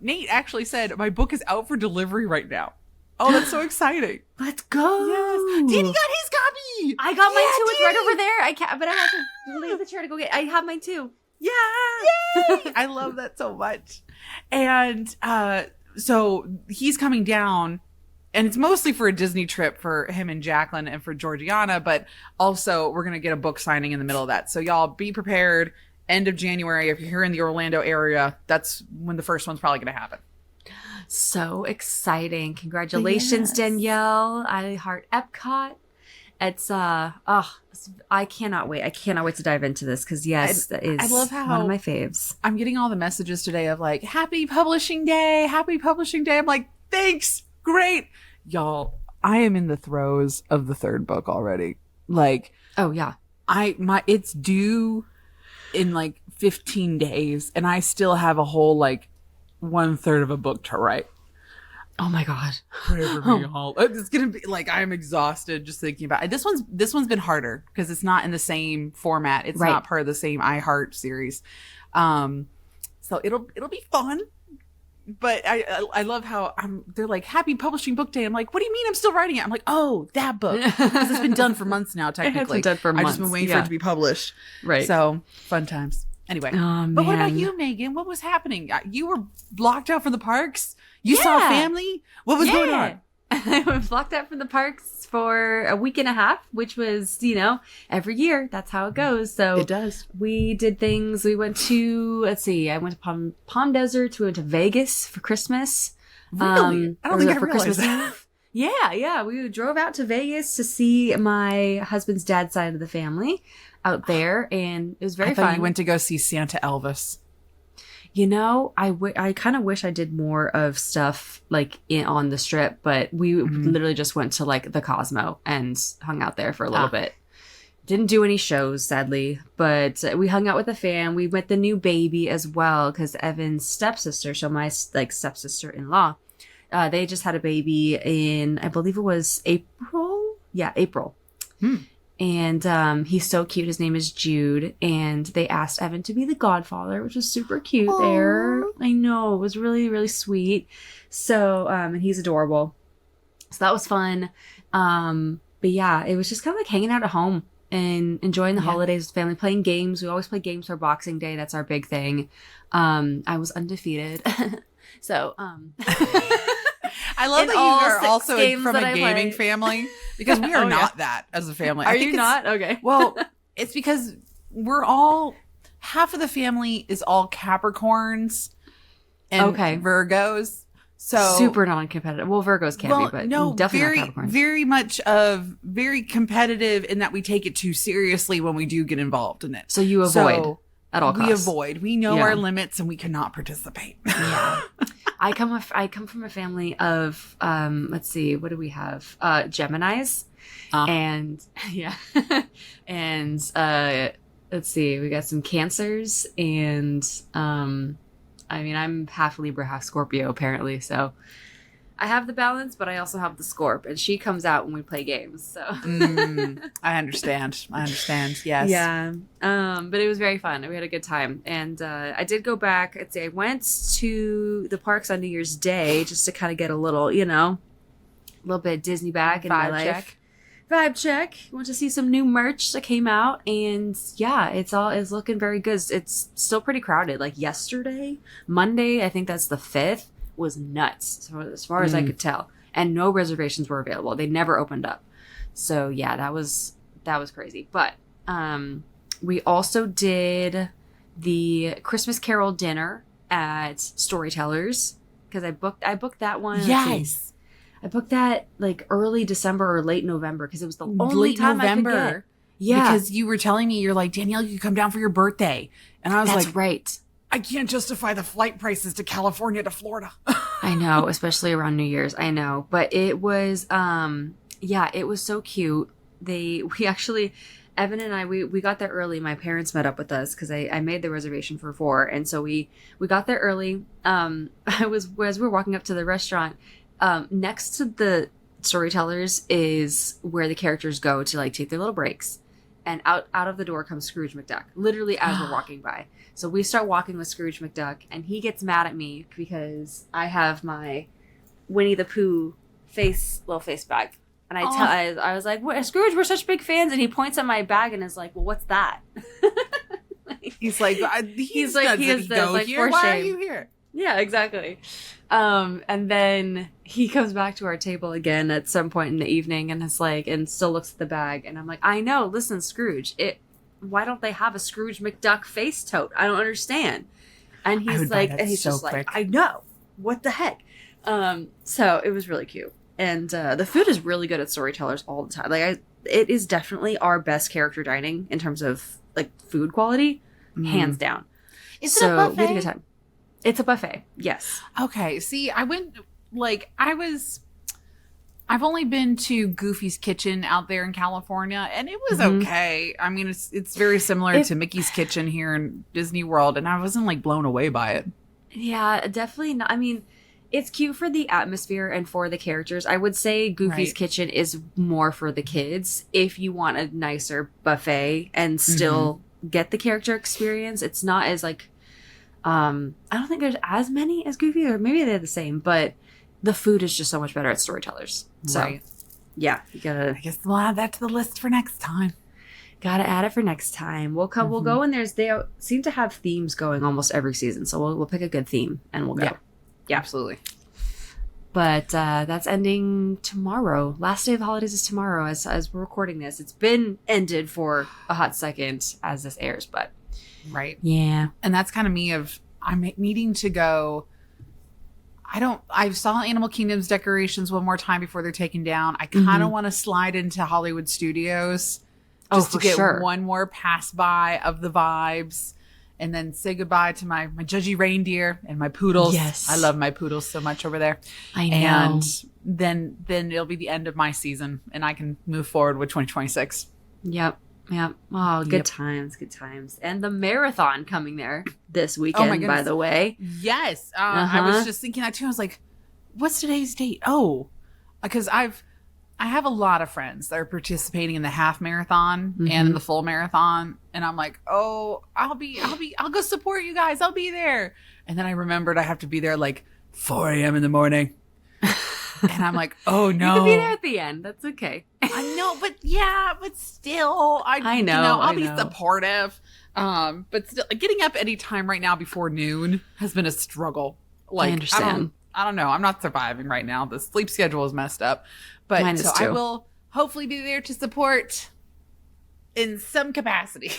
[SPEAKER 4] Nate actually said my book is out for delivery right now. Oh, that's so exciting.
[SPEAKER 3] Let's go.
[SPEAKER 4] Yes. Danny got his copy.
[SPEAKER 3] I got mine too.
[SPEAKER 4] Danny.
[SPEAKER 3] It's right over there. I can't, but I have to leave the chair to go get. I have mine too.
[SPEAKER 4] Yeah. Yay. I love that so much. And so he's coming down, and it's mostly for a Disney trip for him and Jacqueline and for Georgiana, but also we're going to get a book signing in the middle of that. So y'all be prepared. End of January, if you're here in the Orlando area, that's when the first one's probably going to happen.
[SPEAKER 3] So exciting. Congratulations,
[SPEAKER 4] Yes.
[SPEAKER 3] Danielle. I heart Epcot. It's I cannot wait. I cannot wait to dive into this because yes, that is
[SPEAKER 4] I love how
[SPEAKER 3] one of my faves.
[SPEAKER 4] I'm getting all the messages today of like, happy publishing day. Happy publishing day. I'm like, thanks. Great. Y'all, I am in the throes of the third book already. Like,
[SPEAKER 3] Oh yeah.
[SPEAKER 4] it's due in like 15 days and I still have a whole like 1/3 of a book to write.
[SPEAKER 3] Oh my God.
[SPEAKER 4] Pray for me, y'all. It's gonna be like I'm exhausted just thinking about it. This one's been harder because it's not in the same format. It's
[SPEAKER 3] Right.
[SPEAKER 4] not part of the same iHeart series. So it'll be fun. But I love how they're like, happy publishing book day. I'm like, what do you mean I'm still writing it? I'm like, oh, that book. Because it's been done for months now, technically.
[SPEAKER 3] done for
[SPEAKER 4] I've just been
[SPEAKER 3] months,
[SPEAKER 4] waiting for
[SPEAKER 3] yeah.
[SPEAKER 4] it to be published.
[SPEAKER 3] Right.
[SPEAKER 4] So fun times. Anyway.
[SPEAKER 3] Oh,
[SPEAKER 4] But what about
[SPEAKER 3] man.
[SPEAKER 4] you, Megan? What was happening? You were blocked out from the parks? You saw
[SPEAKER 3] Yeah.
[SPEAKER 4] family? What was going on?
[SPEAKER 3] I was blocked out from the parks for a week and a half, which was, every year. That's how it goes. So
[SPEAKER 4] It does.
[SPEAKER 3] we did things. We went to, I went to Palm Desert. We went to Vegas for Christmas.
[SPEAKER 4] Really? I don't think I
[SPEAKER 3] for
[SPEAKER 4] realized
[SPEAKER 3] Christmas
[SPEAKER 4] that.
[SPEAKER 3] Eve. Yeah. We drove out to Vegas to see my husband's dad's side of the family out there. And it was very
[SPEAKER 4] I thought
[SPEAKER 3] fun.
[SPEAKER 4] you went to go see Santa Elvis.
[SPEAKER 3] I kind of wish I did more of stuff like on the Strip, but we literally just went to like the Cosmo and hung out there for a little bit. Didn't do any shows, sadly, but we hung out with the fam. We met the new baby as well because Evan's stepsister, so my stepsister-in-law, they just had a baby in, I believe it was April. Yeah, April. And he's so cute. His name is Jude. And they asked Evan to be the godfather, which was super cute there. I know. It was really, really sweet. So, and he's adorable. So that was fun. But yeah, it was just kind of like hanging out at home and enjoying the holidays with family, playing games. We always play games for Boxing Day. That's our big thing. I was undefeated. So,
[SPEAKER 4] I love
[SPEAKER 3] In
[SPEAKER 4] that you
[SPEAKER 3] all
[SPEAKER 4] are
[SPEAKER 3] 6
[SPEAKER 4] also
[SPEAKER 3] games
[SPEAKER 4] from
[SPEAKER 3] that
[SPEAKER 4] a
[SPEAKER 3] I
[SPEAKER 4] gaming
[SPEAKER 3] play.
[SPEAKER 4] family because we are not that as a family. I
[SPEAKER 3] are
[SPEAKER 4] think
[SPEAKER 3] you
[SPEAKER 4] it's-
[SPEAKER 3] not? Okay.
[SPEAKER 4] Well, it's because we're all, half of the family is all Capricorns and
[SPEAKER 3] Okay.
[SPEAKER 4] Virgos. So
[SPEAKER 3] Super non-competitive. Well, Virgos can be, but
[SPEAKER 4] no,
[SPEAKER 3] definitely
[SPEAKER 4] very,
[SPEAKER 3] not Capricorns.
[SPEAKER 4] very much of very competitive in that we take it too seriously when we do get involved in it.
[SPEAKER 3] So you avoid
[SPEAKER 4] So
[SPEAKER 3] at all costs.
[SPEAKER 4] we avoid. We know
[SPEAKER 3] Yeah.
[SPEAKER 4] our limits and we cannot participate.
[SPEAKER 3] Yeah. I come from a family of let's see, what do we have? Geminis. And yeah. And let's see, we got some Cancers and I'm half Libra, half Scorpio apparently, so I have the balance, but I also have the Scorp, and she comes out when we play games. So
[SPEAKER 4] I understand. Yes.
[SPEAKER 3] yeah. But it was very fun. We had a good time. And I did go back. I went to the parks on New Year's Day just to kind of get a little, a little bit of Disney back in my
[SPEAKER 4] Vibe
[SPEAKER 3] life.
[SPEAKER 4] check.
[SPEAKER 3] Vibe check. Went to see some new merch that came out, and yeah, it's looking very good. It's still pretty crowded. Like yesterday, Monday, I think that's the 5th, was nuts. So as far as I could tell, and no reservations were available. They never opened up. So yeah, that was crazy. But we also did the Christmas Carol dinner at Storytellers because I booked that one. Let's see.
[SPEAKER 4] Yes.
[SPEAKER 3] I booked that like early December or late November because it was the only
[SPEAKER 4] Late
[SPEAKER 3] time I could
[SPEAKER 4] November.
[SPEAKER 3] get. Yeah,
[SPEAKER 4] Because you were telling me, you're like, Danielle, you come down for your birthday. And I was
[SPEAKER 3] that's
[SPEAKER 4] like,
[SPEAKER 3] right.
[SPEAKER 4] I can't justify the flight prices to California to Florida.
[SPEAKER 3] I know, especially around New Year's. I know, but it was Yeah, it was so cute. We actually, Evan and I, we got there early. My parents met up with us because I made the reservation for 4. And so we got there early. As we were walking up to the restaurant, next to the storytellers is where the characters go to like take their little breaks. And out of the door comes Scrooge McDuck, literally as we're walking by. So we start walking with Scrooge McDuck, and he gets mad at me because I have my Winnie the Pooh little face bag. And I was like, Scrooge, we're such big fans. And he points at my bag and is like, well, what's that?
[SPEAKER 4] He's like,
[SPEAKER 3] he's like, he is the, like,
[SPEAKER 4] here. Why are you here?
[SPEAKER 3] Yeah, exactly. And then he comes back to our table again at some point in the evening and is like, and still looks at the bag. And I'm like, I know, listen, Scrooge, why don't they have a Scrooge McDuck face tote? I don't understand. And he's like, I know, what the heck? So it was really cute. And the food is really good at Storytellers all the time. Like, it is definitely our best character dining in terms of like food quality, hands down.
[SPEAKER 4] Is it a buffet?
[SPEAKER 3] We had a good time. It's a buffet, yes.
[SPEAKER 4] Okay, see, I've only been to Goofy's Kitchen out there in California, and it was okay. I mean, it's very similar to Mickey's Kitchen here in Disney World, and I wasn't like blown away by it.
[SPEAKER 3] Yeah, definitely not. I mean, it's cute for the atmosphere and for the characters. I would say Goofy's Kitchen is more for the kids. If you want a nicer buffet and still get the character experience, it's not as like, I don't think there's as many as Goofy, or maybe they're the same, but the food is just so much better at Storytellers. So, yeah, you gotta.
[SPEAKER 4] I guess we'll add that to the list for next time.
[SPEAKER 3] Gotta add it for next time. We'll come. We'll go, and they seem to have themes going almost every season. So we'll pick a good theme and we'll go.
[SPEAKER 4] Yeah, absolutely.
[SPEAKER 3] But that's ending tomorrow. Last day of the holidays is tomorrow as we're recording this. It's been ended for a hot second as this airs, but
[SPEAKER 4] right.
[SPEAKER 3] Yeah.
[SPEAKER 4] And that's kind of me I'm needing to go. I saw Animal Kingdom's decorations one more time before they're taken down. I kind of want to slide into Hollywood Studios just to get one more pass by of the vibes. And then say goodbye to my judgy reindeer and my poodles.
[SPEAKER 3] Yes.
[SPEAKER 4] I love my poodles so much over there.
[SPEAKER 3] I know.
[SPEAKER 4] And then it'll be the end of my season and I can move forward with 2026.
[SPEAKER 3] Yep. Oh, good times. And the marathon coming there this weekend, by the way.
[SPEAKER 4] Yes. I was just thinking that too. I was like, what's today's date? Oh, because I have a lot of friends that are participating in the half marathon and in the full marathon. And I'm like, oh, I'll go support you guys. I'll be there. And then I remembered I have to be there like 4 a.m. in the morning. And I'm like, oh no.
[SPEAKER 3] You can be there at the end. That's okay.
[SPEAKER 4] I know, but still, I know. I'll be supportive. But still, getting up any time right now before noon has been a struggle. Like,
[SPEAKER 3] I understand.
[SPEAKER 4] I don't know. I'm not surviving right now. The sleep schedule is messed up. But so I will hopefully be there to support in some capacity.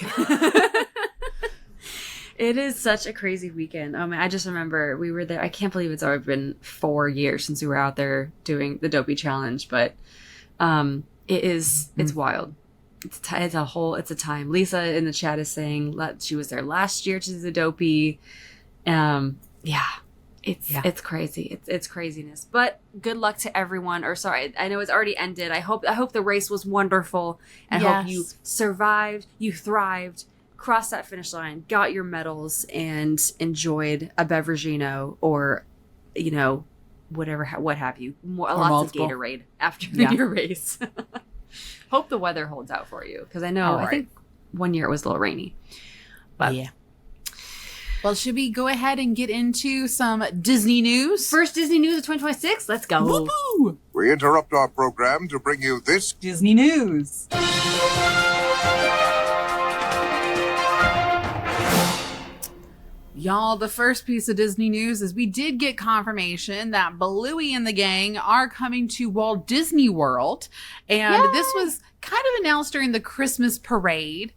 [SPEAKER 3] It is such a crazy weekend. Oh man, I just remember we were there. I can't believe it's already been 4 years since we were out there doing the Dopey Challenge, but it's wild. It's a time. Lisa in the chat is saying she was there last year to do the Dopey. It's crazy. It's craziness. But good luck to everyone. Or sorry, I know it's already ended. I hope the race was wonderful. And I hope you survived, you thrived, crossed that finish line, got your medals, and enjoyed a Beveragino or, what have you. Lots multiple. Of Gatorade after your race. Hope the weather holds out for you. Because I think one year it was a little rainy. But yeah.
[SPEAKER 4] Well, should we go ahead and get into some Disney news?
[SPEAKER 3] First Disney news of 2026? Let's go.
[SPEAKER 4] Woo-hoo!
[SPEAKER 5] We interrupt our program to bring you this
[SPEAKER 4] Disney news. Y'all, the first piece of Disney news is we did get confirmation that Bluey and the gang are coming to Walt Disney World. And this was kind of announced during the Christmas parade.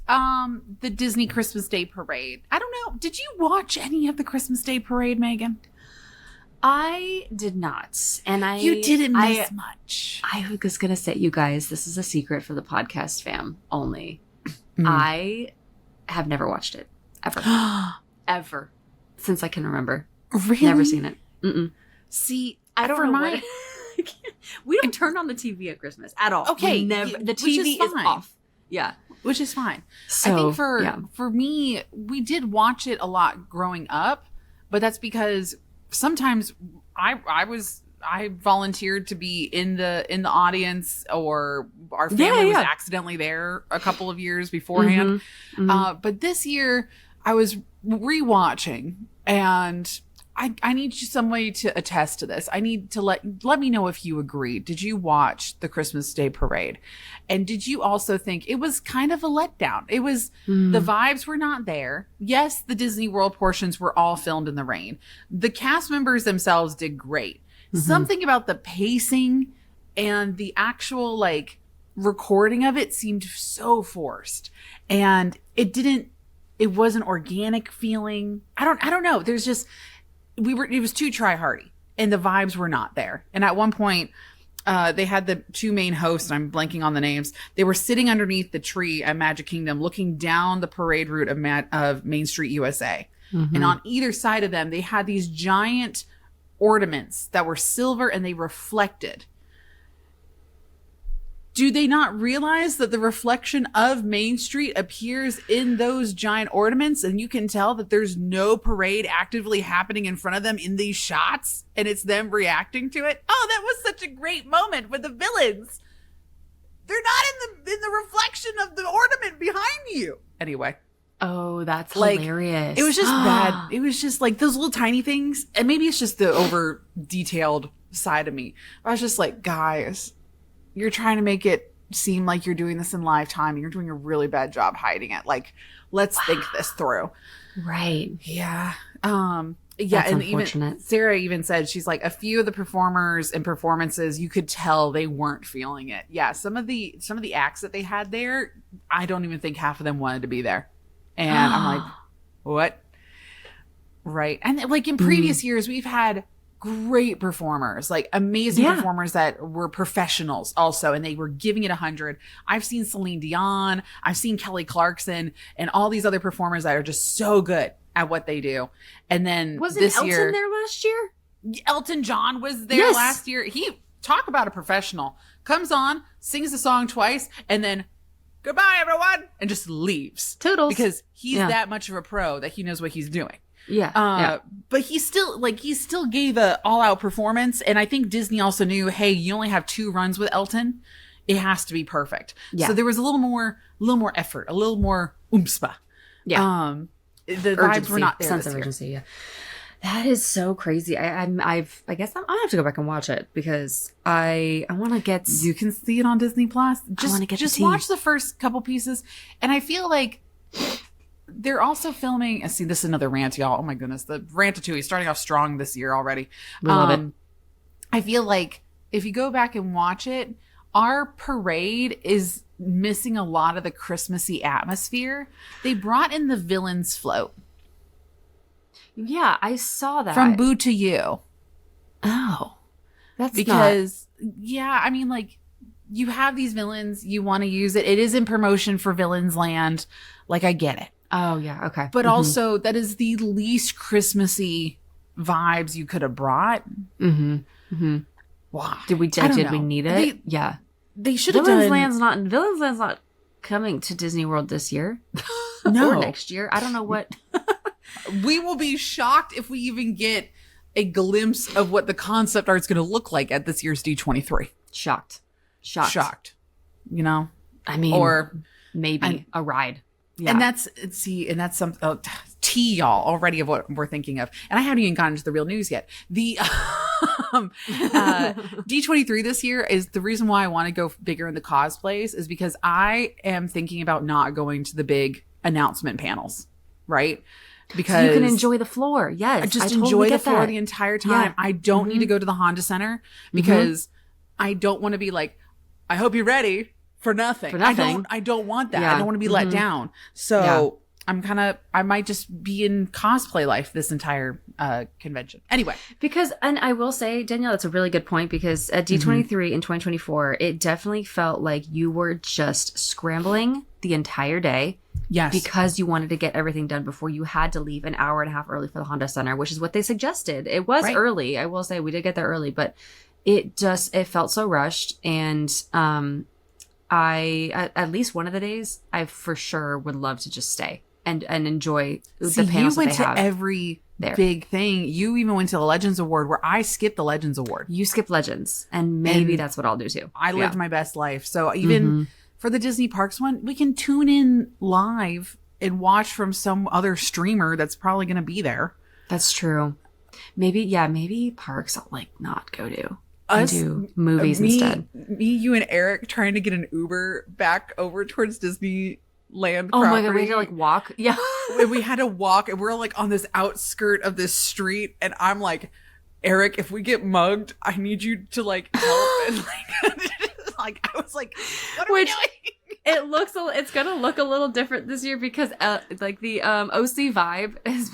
[SPEAKER 4] The Disney Christmas Day Parade. I don't know. Did you watch any of the Christmas Day Parade, Megan?
[SPEAKER 3] I did not. And
[SPEAKER 4] you didn't miss much.
[SPEAKER 3] I was going to say, you guys, this is a secret for the podcast fam only. I have never watched it. Ever. Ever. Since I can remember.
[SPEAKER 4] Really?
[SPEAKER 3] Never seen it. Mm-mm.
[SPEAKER 4] See,
[SPEAKER 3] I don't know We don't turn on the TV at Christmas at all.
[SPEAKER 4] Okay,
[SPEAKER 3] We never. The
[SPEAKER 4] which
[SPEAKER 3] TV is
[SPEAKER 4] fine.
[SPEAKER 3] off. Yeah.
[SPEAKER 4] Which is fine.
[SPEAKER 3] So,
[SPEAKER 4] I think for
[SPEAKER 3] yeah.
[SPEAKER 4] for me, we did watch it a lot growing up, but that's because sometimes I volunteered to be in the audience, or our family was accidentally there a couple of years beforehand. But this year I was rewatching, and I need somebody to attest to this. I need to let me know if you agree. Did you watch the Christmas Day parade? And did you also think it was kind of a letdown? It was, the vibes were not there. Yes, the Disney World portions were all filmed in the rain. The cast members themselves did great. Something about the pacing and the actual recording of it seemed so forced. And it wasn't organic feeling. I don't know. There's just, it was too try-hardy, and the vibes were not there. And at one point, they had the two main hosts, I'm blanking on the names. They were sitting underneath the tree at Magic Kingdom, looking down the parade route of Main Street USA. And on either side of them, they had these giant ornaments that were silver, and they reflected. Do they not realize that the reflection of Main Street appears in those giant ornaments, and you can tell that there's no parade actively happening in front of them in these shots, and it's them reacting to it? Oh, that was such a great moment with the villains. They're not in the reflection of the ornament behind you. Anyway.
[SPEAKER 3] Oh, that's hilarious.
[SPEAKER 4] It was just bad. It was just those little tiny things, and maybe it's just the over detailed side of me. I was just like, guys, you're trying to make it seem like you're doing this in Lifetime, and you're doing a really bad job hiding it. Let's think this through.
[SPEAKER 3] Right.
[SPEAKER 4] Yeah.
[SPEAKER 3] That's
[SPEAKER 4] and
[SPEAKER 3] unfortunate.
[SPEAKER 4] even Sarah even said, she's like, a few of the performers and performances, you could tell they weren't feeling it. Yeah, some of the acts that they had there, I don't even think half of them wanted to be there. And I'm like, what? Right. And in previous years, we've had great performers, amazing performers that were professionals also, and they were giving it 100. I've seen Celine Dion, I've seen Kelly Clarkson, and all these other performers that are just so good at what they do. And then
[SPEAKER 3] Wasn't Elton there last year?
[SPEAKER 4] Elton John was there last year. He, talk about a professional, comes on, sings the song twice, and then goodbye everyone, and just leaves.
[SPEAKER 3] Toodles.
[SPEAKER 4] Because he's that much of a pro that he knows what he's doing.
[SPEAKER 3] Yeah.
[SPEAKER 4] But he still gave a all-out performance, and I think Disney also knew, hey, you only have 2 runs with Elton. It has to be perfect. Yeah. So there was a little more effort, a little more oompspa.
[SPEAKER 3] Yeah.
[SPEAKER 4] The vibes were not there.
[SPEAKER 3] Sense of urgency. Yeah. That is so crazy. I guess I'll have to go back and watch it, because I want to get.
[SPEAKER 4] You can see it on Disney Plus. Just watch the first couple pieces, and I feel like they're also filming. See, this is another rant, y'all. Oh my goodness, the Ratatouille is starting off strong this year already.
[SPEAKER 3] We love it.
[SPEAKER 4] I feel like if you go back and watch it, our parade is missing a lot of the Christmassy atmosphere. They brought in the villains float.
[SPEAKER 3] Yeah, I saw that.
[SPEAKER 4] From Boo to You.
[SPEAKER 3] Oh. That's
[SPEAKER 4] because, I mean, you have these villains, you want to use it. It is in promotion for Villains Land. I get it.
[SPEAKER 3] Oh, yeah, okay.
[SPEAKER 4] But also, that is the least Christmassy vibes you could have brought. Wow.
[SPEAKER 3] Did we need it?
[SPEAKER 4] They should have done...
[SPEAKER 3] Villains Land's not coming to Disney World this year.
[SPEAKER 4] No.
[SPEAKER 3] Or next year. I don't know what...
[SPEAKER 4] We will be shocked if we even get a glimpse of what the concept art's going to look like at this year's D23.
[SPEAKER 3] Shocked.
[SPEAKER 4] You know?
[SPEAKER 3] I mean, or maybe a ride. Yeah.
[SPEAKER 4] And that's some tea, y'all, already of what we're thinking of. And I haven't even gotten into the real news yet. The D23 this year is the reason why I want to go bigger in the cosplays, is because I am thinking about not going to the big announcement panels, right? Because
[SPEAKER 3] so you can enjoy the floor. Yes.
[SPEAKER 4] I just enjoy the floor the entire time. Yeah. I don't need to go to the Honda Center because I don't want to be like, I hope you're ready for nothing. I don't want that. I don't want to be let down. So I might just be in cosplay life this entire convention. Anyway.
[SPEAKER 3] And I will say, Danielle, that's a really good point, because at D23 in 2024, it definitely felt like you were just scrambling the entire day.
[SPEAKER 4] Yes.
[SPEAKER 3] Because you wanted to get everything done before you had to leave an hour and a half early for the Honda Center, which is what they suggested. It was early. I will say we did get there early, but it felt so rushed. And I at least one of the days I for sure would love to just stay and enjoy the panels
[SPEAKER 4] you went
[SPEAKER 3] that they
[SPEAKER 4] to
[SPEAKER 3] have.
[SPEAKER 4] every
[SPEAKER 3] there.
[SPEAKER 4] big thing. You even went to the Legends Award, where I skipped the Legends Award.
[SPEAKER 3] You skip Legends, and maybe that's what I'll do too.
[SPEAKER 4] I lived my best life. So even for the Disney Parks one, we can tune in live and watch from some other streamer that's probably going to be there.
[SPEAKER 3] That's true. Maybe parks I'll like not go to. And do movies instead.
[SPEAKER 4] Me, you, and Eric trying to get an Uber back over towards Disneyland.
[SPEAKER 3] Oh my god, we had to like walk. Yeah.
[SPEAKER 4] We had to walk, and we're like on this outskirt of this street, and I'm like, Eric, if we get mugged, I need you to like help. And like I was like, what are we doing?
[SPEAKER 3] It's gonna look a little different this year because like the OC vibe is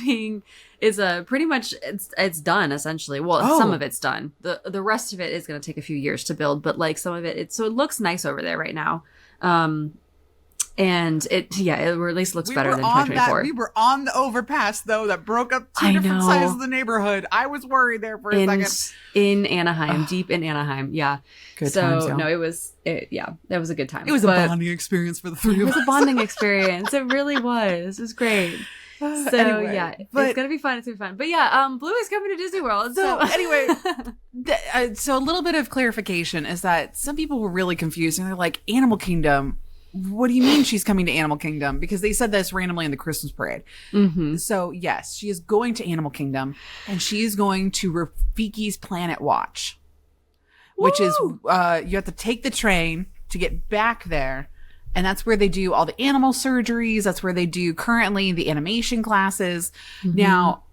[SPEAKER 3] pretty much it's done essentially. Well, some of it's done. The rest of it is gonna take a few years to build, but like some of it so it looks nice over there right now. And it or at least looks better than 2024.
[SPEAKER 4] We were on the overpass though that broke up two different sides of the neighborhood. I was worried there for a second.
[SPEAKER 3] In Anaheim, deep in Anaheim. Yeah.
[SPEAKER 4] Good times,
[SPEAKER 3] no, that was a good time.
[SPEAKER 4] It was a bonding experience for the three of us.
[SPEAKER 3] It was a bonding experience. It really was. It was great. So
[SPEAKER 4] anyway,
[SPEAKER 3] it's gonna be fun. It's gonna be fun. But yeah, Bluey's coming to Disney World.
[SPEAKER 4] So anyway, so a little bit of clarification is that some people were really confused and they're like, Animal Kingdom. What do you mean she's coming to Animal Kingdom? Because they said this randomly in the Christmas parade. Mm-hmm. So yes, she is going to Animal Kingdom, and she is going to Rafiki's Planet Watch, which is you have to take the train to get back there. And that's where they do all the animal surgeries. That's where they do currently the animation classes. Mm-hmm. Now,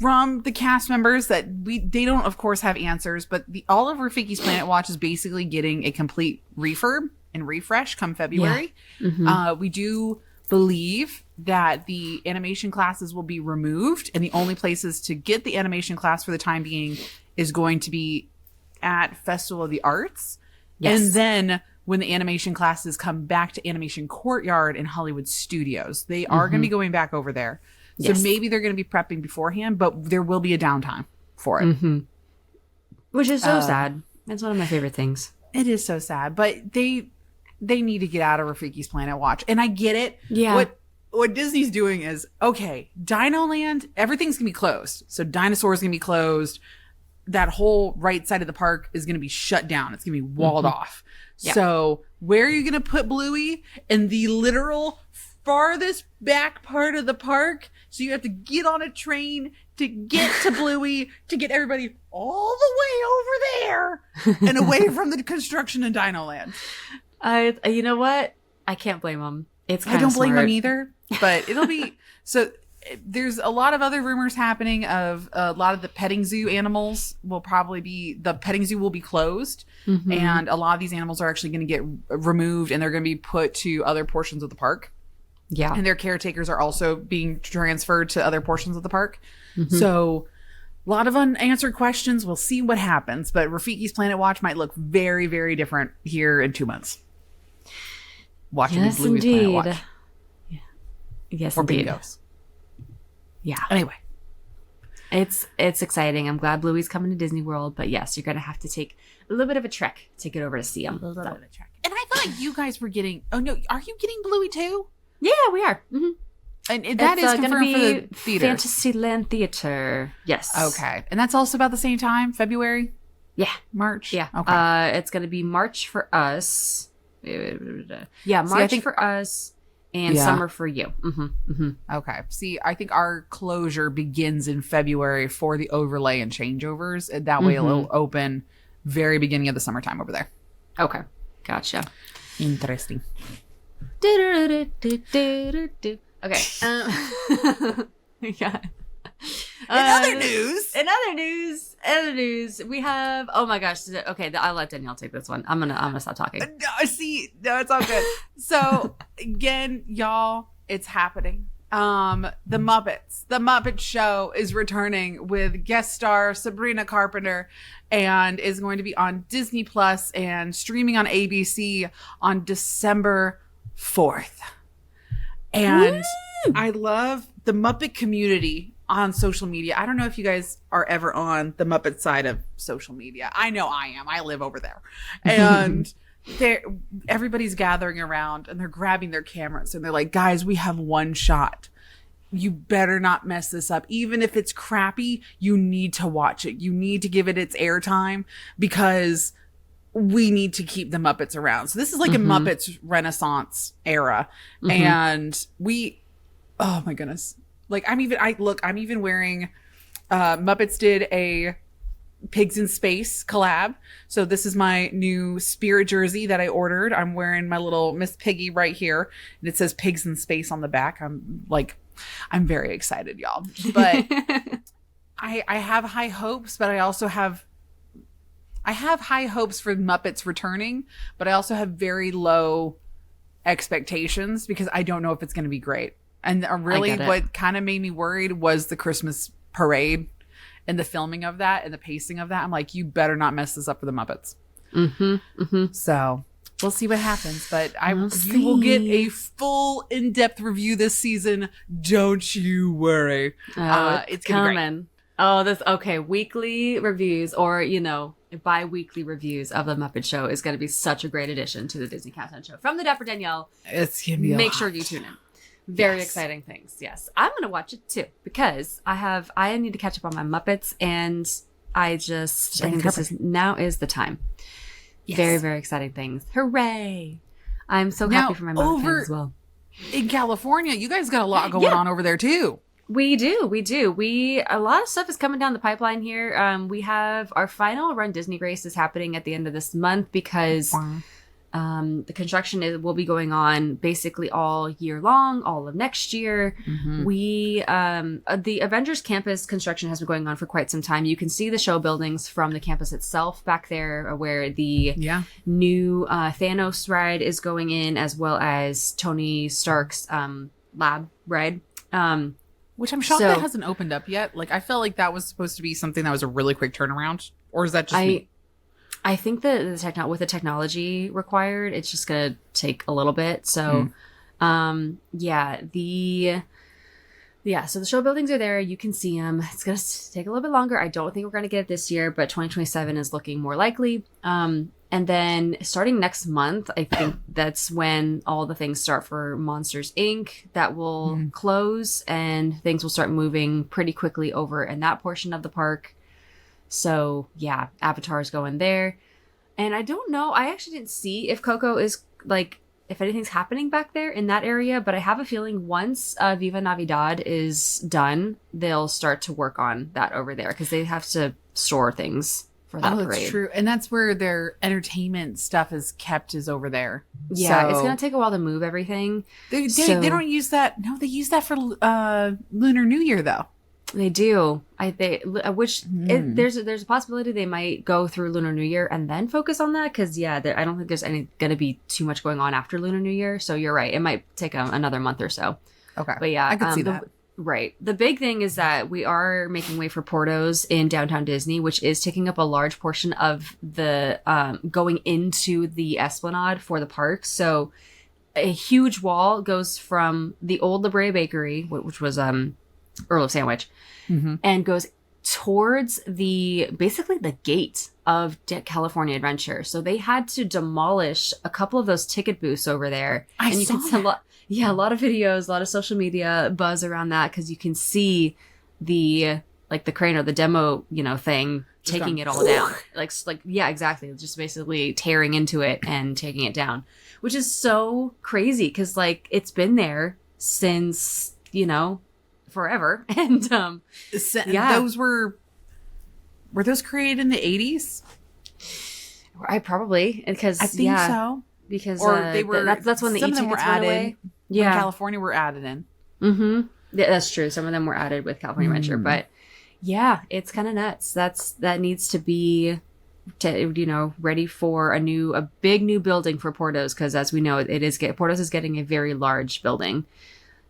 [SPEAKER 4] from the cast members they don't of course have answers, but all of Rafiki's Planet Watch is basically getting a complete refurb and refresh come February. Yeah. Mm-hmm. We do believe that the animation classes will be removed, and the only places to get the animation class for the time being is going to be at Festival of the Arts. Yes. And then when the animation classes come back to Animation Courtyard in Hollywood Studios, they are going to be going back over there. So maybe they're going to be prepping beforehand, but there will be a downtime for it. Mm-hmm.
[SPEAKER 3] Which is so sad. It's one of my favorite things.
[SPEAKER 4] It is so sad, but they need to get out of Rafiki's Planet Watch. And I get it.
[SPEAKER 3] Yeah.
[SPEAKER 4] What Disney's doing is, okay, Dino Land, everything's going to be closed. So dinosaurs going to be closed. That whole right side of the park is going to be shut down. It's going to be walled off. Yeah. So where are you going to put Bluey? In the literal farthest back part of the park. So you have to get on a train to get to Bluey, to get everybody all the way over there and away from the construction in Dino Land.
[SPEAKER 3] You know what? I can't blame them.
[SPEAKER 4] I don't blame them either, but it'll be so. There's a lot of other rumors happening of a lot of the petting zoo animals will be closed, and a lot of these animals are actually going to get removed, and they're going to be put to other portions of the park.
[SPEAKER 3] Yeah,
[SPEAKER 4] and their caretakers are also being transferred to other portions of the park. Mm-hmm. So a lot of unanswered questions. We'll see what happens, but Rafiki's Planet Watch might look very, very different here in 2 months. Watching Bluey's Planet Watch.
[SPEAKER 3] Yeah. Yes,
[SPEAKER 4] or
[SPEAKER 3] indeed.
[SPEAKER 4] Bingos.
[SPEAKER 3] Yeah.
[SPEAKER 4] Anyway,
[SPEAKER 3] it's exciting. I'm glad Bluey's coming to Disney World, but yes, you're gonna have to take a little bit of a trek to get over to see him.
[SPEAKER 4] A little bit of a trek. And I thought you guys were getting. Oh no, are you getting Bluey too?
[SPEAKER 3] Yeah, we are. Mm-hmm.
[SPEAKER 4] And that is confirmed for the theater.
[SPEAKER 3] Fantasyland Theater. Yes.
[SPEAKER 4] Okay, and that's also about the same time, February.
[SPEAKER 3] Yeah,
[SPEAKER 4] March.
[SPEAKER 3] Yeah.
[SPEAKER 4] Okay.
[SPEAKER 3] It's gonna be March for us. Yeah, March for us. And summer for you. Mm-hmm. Mm-hmm.
[SPEAKER 4] Okay. See, I think our closure begins in February for the overlay and changeovers. And that way it'll open very beginning of the summertime over there.
[SPEAKER 3] Okay. Gotcha.
[SPEAKER 4] Interesting.
[SPEAKER 3] Okay. Yeah. In other news, we have. Oh my gosh! Okay, I'll let Danielle take this one. I'm gonna stop talking.
[SPEAKER 4] No, it's all good. So again, y'all, it's happening. The Muppets Show is returning with guest star Sabrina Carpenter, and is going to be on Disney Plus and streaming on ABC on December 4th. And I love the Muppet community on social media. I don't know if you guys are ever on the Muppet side of social media. I know I am. I live over there. And everybody's gathering around and they're grabbing their cameras and they're like, guys, we have one shot. You better not mess this up. Even if it's crappy, you need to watch it. You need to give it its airtime because we need to keep the Muppets around. So this is like a Muppets Renaissance era. And oh my goodness. Like I'm even wearing, Muppets did a Pigs in Space collab. So this is my new Spirit jersey that I ordered. I'm wearing my little Miss Piggy right here. And it says Pigs in Space on the back. I'm very excited, y'all. But I have high hopes, but I also have high hopes for Muppets returning, but I also have very low expectations because I don't know if it's going to be great. And really what kind of made me worried was the Christmas parade and the filming of that and the pacing of that. I'm like, you better not mess this up for the Muppets. So we'll see what happens, but you will get a full in-depth review this season. Don't you worry. It's coming.
[SPEAKER 3] Weekly reviews or, bi-weekly reviews of the Muppet Show is going to be such a great addition to the Disney Countdown Show. From the Dapper Danielle,
[SPEAKER 4] it's gonna be
[SPEAKER 3] make sure you tune in. Very exciting things. Yes. I'm going to watch it too because I need to catch up on my Muppets and I think now is the time. Yes. Very, very exciting things. Hooray. I'm so happy for my Muppet fans as well.
[SPEAKER 4] In California, you guys got a lot going on over there too.
[SPEAKER 3] We do. A lot of stuff is coming down the pipeline here. We have our final Run Disney race is happening at the end of this month because the construction will be going on basically all year long, all of next year. The Avengers campus construction has been going on for quite some time. You can see the show buildings from the campus itself back there where the new Thanos ride is going in, as well as Tony Stark's lab ride.
[SPEAKER 4] Which I'm shocked that hasn't opened up yet. Like, I felt like that was supposed to be something that was a really quick turnaround. Or is that just me?
[SPEAKER 3] I think that with the technology required, it's just going to take a little bit. So, so the show buildings are there. You can see them. It's going to take a little bit longer. I don't think we're going to get it this year, but 2027 is looking more likely. And then starting next month, I think that's when all the things start for Monsters, Inc. That will close and things will start moving pretty quickly over in that portion of the park. So, yeah, Avatar's going there. And I don't know. I actually didn't see if Coco is, if anything's happening back there in that area. But I have a feeling once Viva Navidad is done, they'll start to work on that over there because they have to store things for that parade.
[SPEAKER 4] That's true. And that's where their entertainment stuff is kept, is over there.
[SPEAKER 3] Yeah, it's going to take a while to move everything.
[SPEAKER 4] They don't use that. No, they use that for Lunar New Year, though.
[SPEAKER 3] They do. There's a possibility they might go through Lunar New Year and then focus on that because I don't think there's going to be too much going on after Lunar New Year. So you're right. It might take another month or so.
[SPEAKER 4] Okay.
[SPEAKER 3] But yeah,
[SPEAKER 4] I can see that.
[SPEAKER 3] Right. The big thing is that we are making way for Portos in downtown Disney, which is taking up a large portion of the going into the Esplanade for the park. So a huge wall goes from the old La Brea Bakery, which was Earl of Sandwich, and goes towards basically the gate of California Adventure. So they had to demolish a couple of those ticket booths over there. You can see a lot of videos, a lot of social media buzz around that because you can see the crane or the demo, thing just taking it all down. Yeah, exactly. Just basically tearing into it and taking it down, which is so crazy because it's been there since, forever. And
[SPEAKER 4] those were those created in the 80s?
[SPEAKER 3] I probably, because
[SPEAKER 4] I think so.
[SPEAKER 3] Because
[SPEAKER 4] they were
[SPEAKER 3] that's when the e-tickets went away.
[SPEAKER 4] Yeah, California were added in.
[SPEAKER 3] Yeah, that's true. Some of them were added with California Adventure, but yeah, it's kind of nuts. That needs to be ready for a big new building for Portos because as we know Portos is getting a very large building.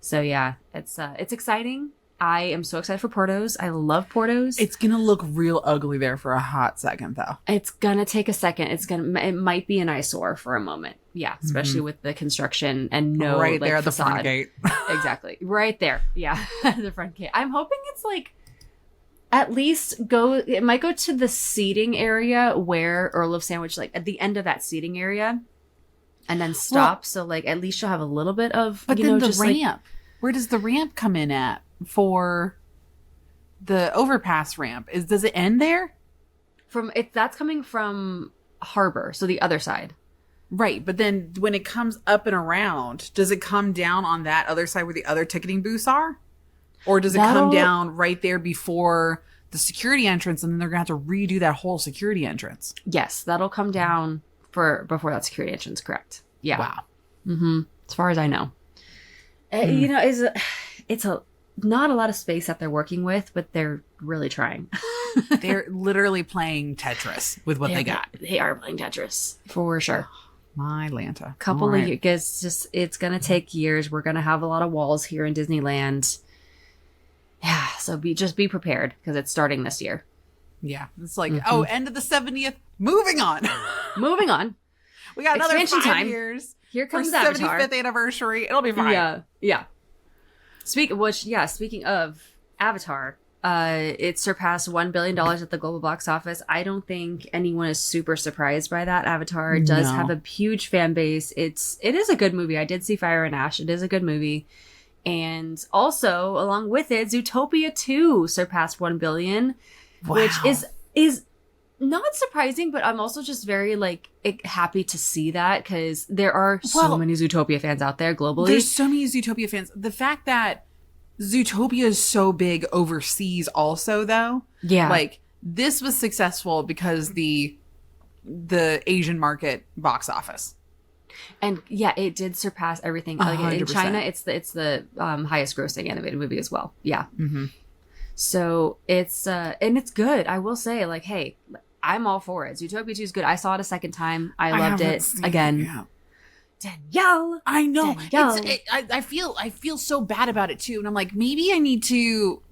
[SPEAKER 3] So yeah, it's exciting. I am so excited for Portos. I love Portos.
[SPEAKER 4] It's gonna look real ugly there for a hot second, though.
[SPEAKER 3] It's gonna take a second. It might be an eyesore for a moment. Yeah, especially with the construction and
[SPEAKER 4] right there at the
[SPEAKER 3] facade.
[SPEAKER 4] front gate.
[SPEAKER 3] Exactly, right there. Yeah, the front gate. I'm hoping it's like at least it might go to the seating area where Earl of Sandwich, like at the end of that seating area, and then stop. Well, so like at least you'll have a little bit of.
[SPEAKER 4] But then the
[SPEAKER 3] just
[SPEAKER 4] ramp.
[SPEAKER 3] like,
[SPEAKER 4] where does the ramp come in at for the overpass ramp? Does it end there?
[SPEAKER 3] That's coming from Harbor, so the other side.
[SPEAKER 4] Right, but then when it comes up and around, does it come down on that other side where the other ticketing booths are? Or does it come down right there before the security entrance, and then they're going to have to redo that whole security entrance?
[SPEAKER 3] Yes, that'll come down before that security entrance, correct. Yeah.
[SPEAKER 4] Wow.
[SPEAKER 3] Mm-hmm. As far as I know. It's not a lot of space that they're working with, but they're really trying.
[SPEAKER 4] They're literally playing Tetris with what they got.
[SPEAKER 3] They are playing Tetris, for sure.
[SPEAKER 4] My Lanta.
[SPEAKER 3] Couple of years, it's going to take years. We're going to have a lot of walls here in Disneyland. Yeah, so just be prepared because it's starting this year.
[SPEAKER 4] Yeah, it's like, end of the 70th. Moving on.
[SPEAKER 3] Moving on.
[SPEAKER 4] We got another
[SPEAKER 3] Expansion
[SPEAKER 4] 5
[SPEAKER 3] time.
[SPEAKER 4] years.
[SPEAKER 3] Here comes
[SPEAKER 4] for
[SPEAKER 3] Avatar.
[SPEAKER 4] 75th anniversary. It'll be fine.
[SPEAKER 3] Yeah. Speaking of Avatar, it surpassed $1 billion at the global box office. I don't think anyone is super surprised by that. Avatar does have a huge fan base. It is a good movie. I did see Fire and Ash. It is a good movie. And also, along with it, Zootopia 2 surpassed 1 billion, which is not surprising, but I'm also just very happy to see that because there are so many Zootopia fans out there globally.
[SPEAKER 4] There's so many Zootopia fans. The fact that Zootopia is so big overseas also, though.
[SPEAKER 3] Yeah.
[SPEAKER 4] Like, this was successful because the Asian market box office.
[SPEAKER 3] And yeah, it did surpass everything. Like in China, it's the highest grossing animated movie as well. Yeah. Mm-hmm. So it's and it's good. I will say, hey, I'm all for it. Zootopia 2 is good. I saw it a second time. I loved it again.
[SPEAKER 4] Yeah.
[SPEAKER 3] Danielle,
[SPEAKER 4] I know.
[SPEAKER 3] Danielle.
[SPEAKER 4] I feel so bad about it too, and I'm like, maybe I need to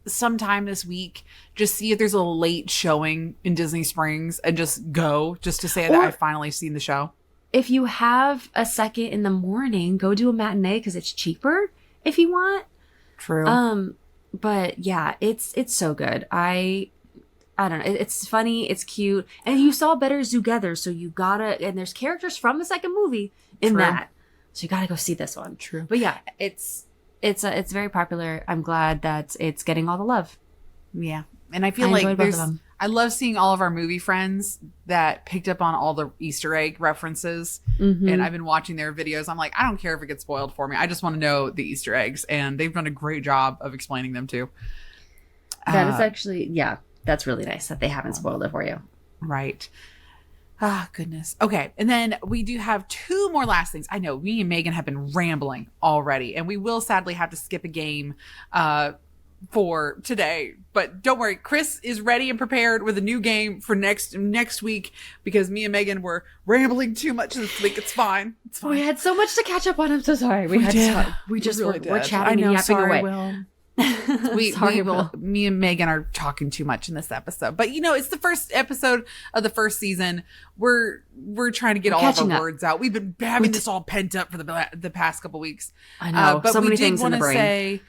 [SPEAKER 4] sometime this week just see if there's a late showing in Disney Springs and just go just to say that I've finally seen the show.
[SPEAKER 3] If you have a second in the morning, go do a matinee because it's cheaper if you want.
[SPEAKER 4] True.
[SPEAKER 3] But yeah, it's so good. I don't know. It's funny. It's cute. And you saw Better Together, so you gotta, and there's characters from the second movie in that. So you gotta go see this one.
[SPEAKER 4] True.
[SPEAKER 3] But yeah, it's very popular. I'm glad that it's getting all the love.
[SPEAKER 4] Yeah. And I feel I love seeing all of our movie friends that picked up on all the Easter egg references. Mm-hmm. And I've been watching their videos. I'm like, I don't care if it gets spoiled for me. I just want to know the Easter eggs. And they've done a great job of explaining them too.
[SPEAKER 3] That is actually, that's really nice that they haven't spoiled it for you.
[SPEAKER 4] Right. Ah, goodness. Okay. And then we do have 2 more last things. I know me and Megan have been rambling already, and we will sadly have to skip a game for today. But don't worry, Chris is ready and prepared with a new game for next week because me and Megan were rambling too much this week. It's fine. It's fine.
[SPEAKER 3] We had so much to catch up on. I'm so sorry. We
[SPEAKER 4] did.
[SPEAKER 3] We're
[SPEAKER 4] really
[SPEAKER 3] chatting and yapping away.
[SPEAKER 4] Will. Me and Megan are talking too much in this episode, but it's the first episode of the first season. We're trying to get all of our words out. We've been having this all pent up for the past couple weeks.
[SPEAKER 3] I know,
[SPEAKER 4] but
[SPEAKER 3] so many
[SPEAKER 4] we
[SPEAKER 3] things
[SPEAKER 4] did want
[SPEAKER 3] in the
[SPEAKER 4] to
[SPEAKER 3] brain.
[SPEAKER 4] say,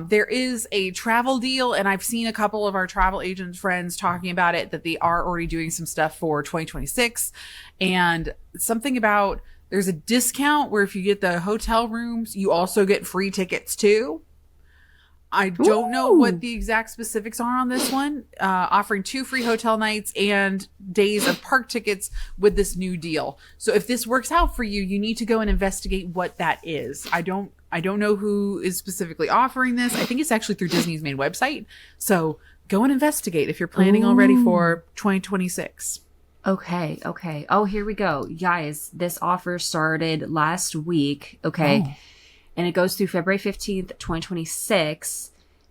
[SPEAKER 4] there is a travel deal, and I've seen a couple of our travel agent friends talking about it, that they are already doing some stuff for 2026, and something about there's a discount where if you get the hotel rooms, you also get free tickets too. I don't know what the exact specifics are on this one. Offering 2 free hotel nights and days of park tickets with this new deal. So if this works out for you, you need to go and investigate what that is. I don't know who is specifically offering this. I think it's actually through Disney's main website. So go and investigate if you're planning already for 2026.
[SPEAKER 3] Okay. Oh, here we go. Guys, this offer started last week. Okay. Oh. And it goes through February 15th, 2026.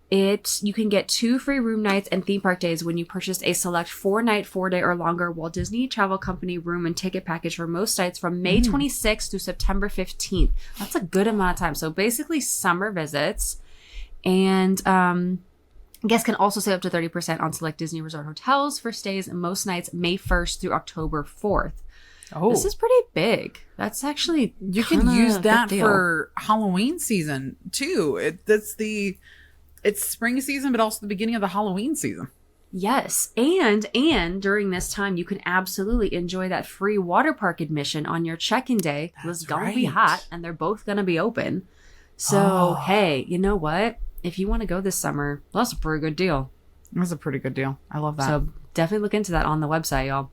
[SPEAKER 3] You can get 2 free room nights and theme park days when you purchase a select 4-night, 4-day or longer Walt Disney Travel Company room and ticket package for most sites from May 26th through September 15th. That's a good amount of time. So basically summer visits. And guests can also save up to 30% on select Disney Resort hotels for stays most nights May 1st through October 4th.
[SPEAKER 4] Oh,
[SPEAKER 3] this is pretty big. That's actually
[SPEAKER 4] you can use that for Halloween season too. It's spring season, but also the beginning of the Halloween season.
[SPEAKER 3] Yes, and during this time, you can absolutely enjoy that free water park admission on your check-in day. It's gonna be hot, and they're both gonna be open. So hey, you know what? If you want to go this summer, that's a pretty good deal.
[SPEAKER 4] That's a pretty good deal. I love that.
[SPEAKER 3] So definitely look into that on the website, y'all.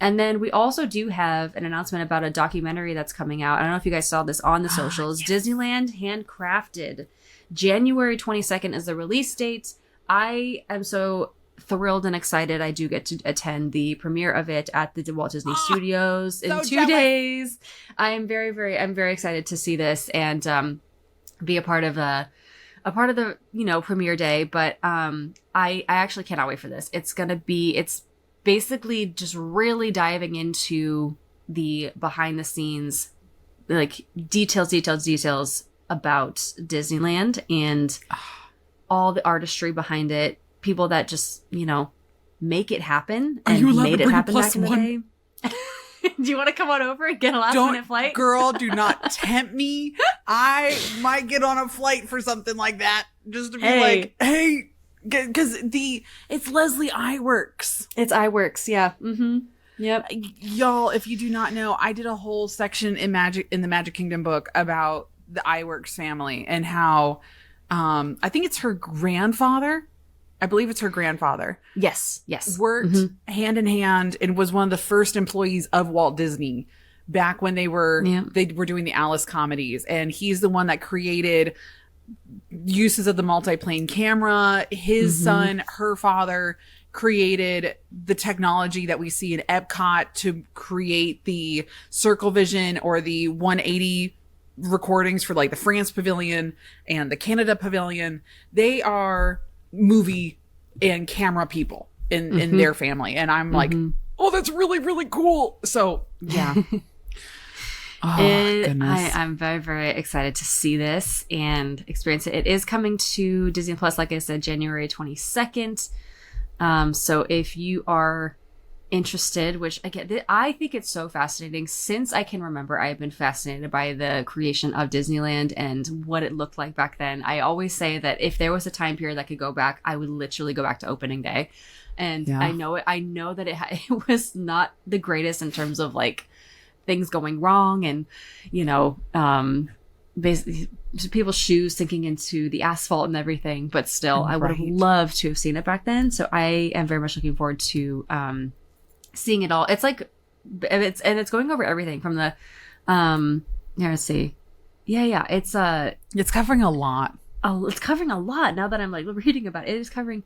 [SPEAKER 3] And then we also do have an announcement about a documentary that's coming out. I don't know if you guys saw this on the socials. Yes. Disneyland Handcrafted. January 22nd is the release date. I am so thrilled and excited. I do get to attend the premiere of it at the Walt Disney Studios in 2 days. I'm very excited to see this and be a part of the premiere day. But I actually cannot wait for this. It's basically just really diving into the behind the scenes, like details about Disneyland and all the artistry behind it. People that just, make it happen and made it happen back in the day. Do you want to come on over and get a last minute flight?
[SPEAKER 4] Girl, do not tempt me. I might get on a flight for something like that just to be like, hey, because it's Leslie Iwerks.
[SPEAKER 3] It's Iwerks, yeah. Mm-hmm. Yep.
[SPEAKER 4] Y'all, if you do not know, I did a whole section in the Magic Kingdom book about the Iwerks family and how I think it's her grandfather. I believe it's her grandfather.
[SPEAKER 3] Yes.
[SPEAKER 4] Worked hand in hand and was one of the first employees of Walt Disney back when they were doing the Alice comedies. And he's the one that created uses of the multi-plane camera. His son, her father, created the technology that we see in Epcot to create the Circle Vision or the 180 recordings for like the France Pavilion and the Canada Pavilion. They are movie and camera people in their family. And I'm like, oh, that's really, really cool. So yeah.
[SPEAKER 3] Goodness. I'm very, very excited to see this and experience it. It is coming to Disney Plus, like I said, January 22nd. So if you are interested, which again, I think it's so fascinating. Since I can remember, I have been fascinated by the creation of Disneyland and what it looked like back then. I always say that if there was a time period that could go back, I would literally go back to opening day. And I know that it was not the greatest in terms of like things going wrong and, basically people's shoes sinking into the asphalt and everything. But still, I would have loved to have seen it back then. So I am very much looking forward to seeing it all. It's like it's going over everything from the let's see. Yeah. It's
[SPEAKER 4] covering a lot.
[SPEAKER 3] It's covering a lot now that I'm like reading about it. It is covering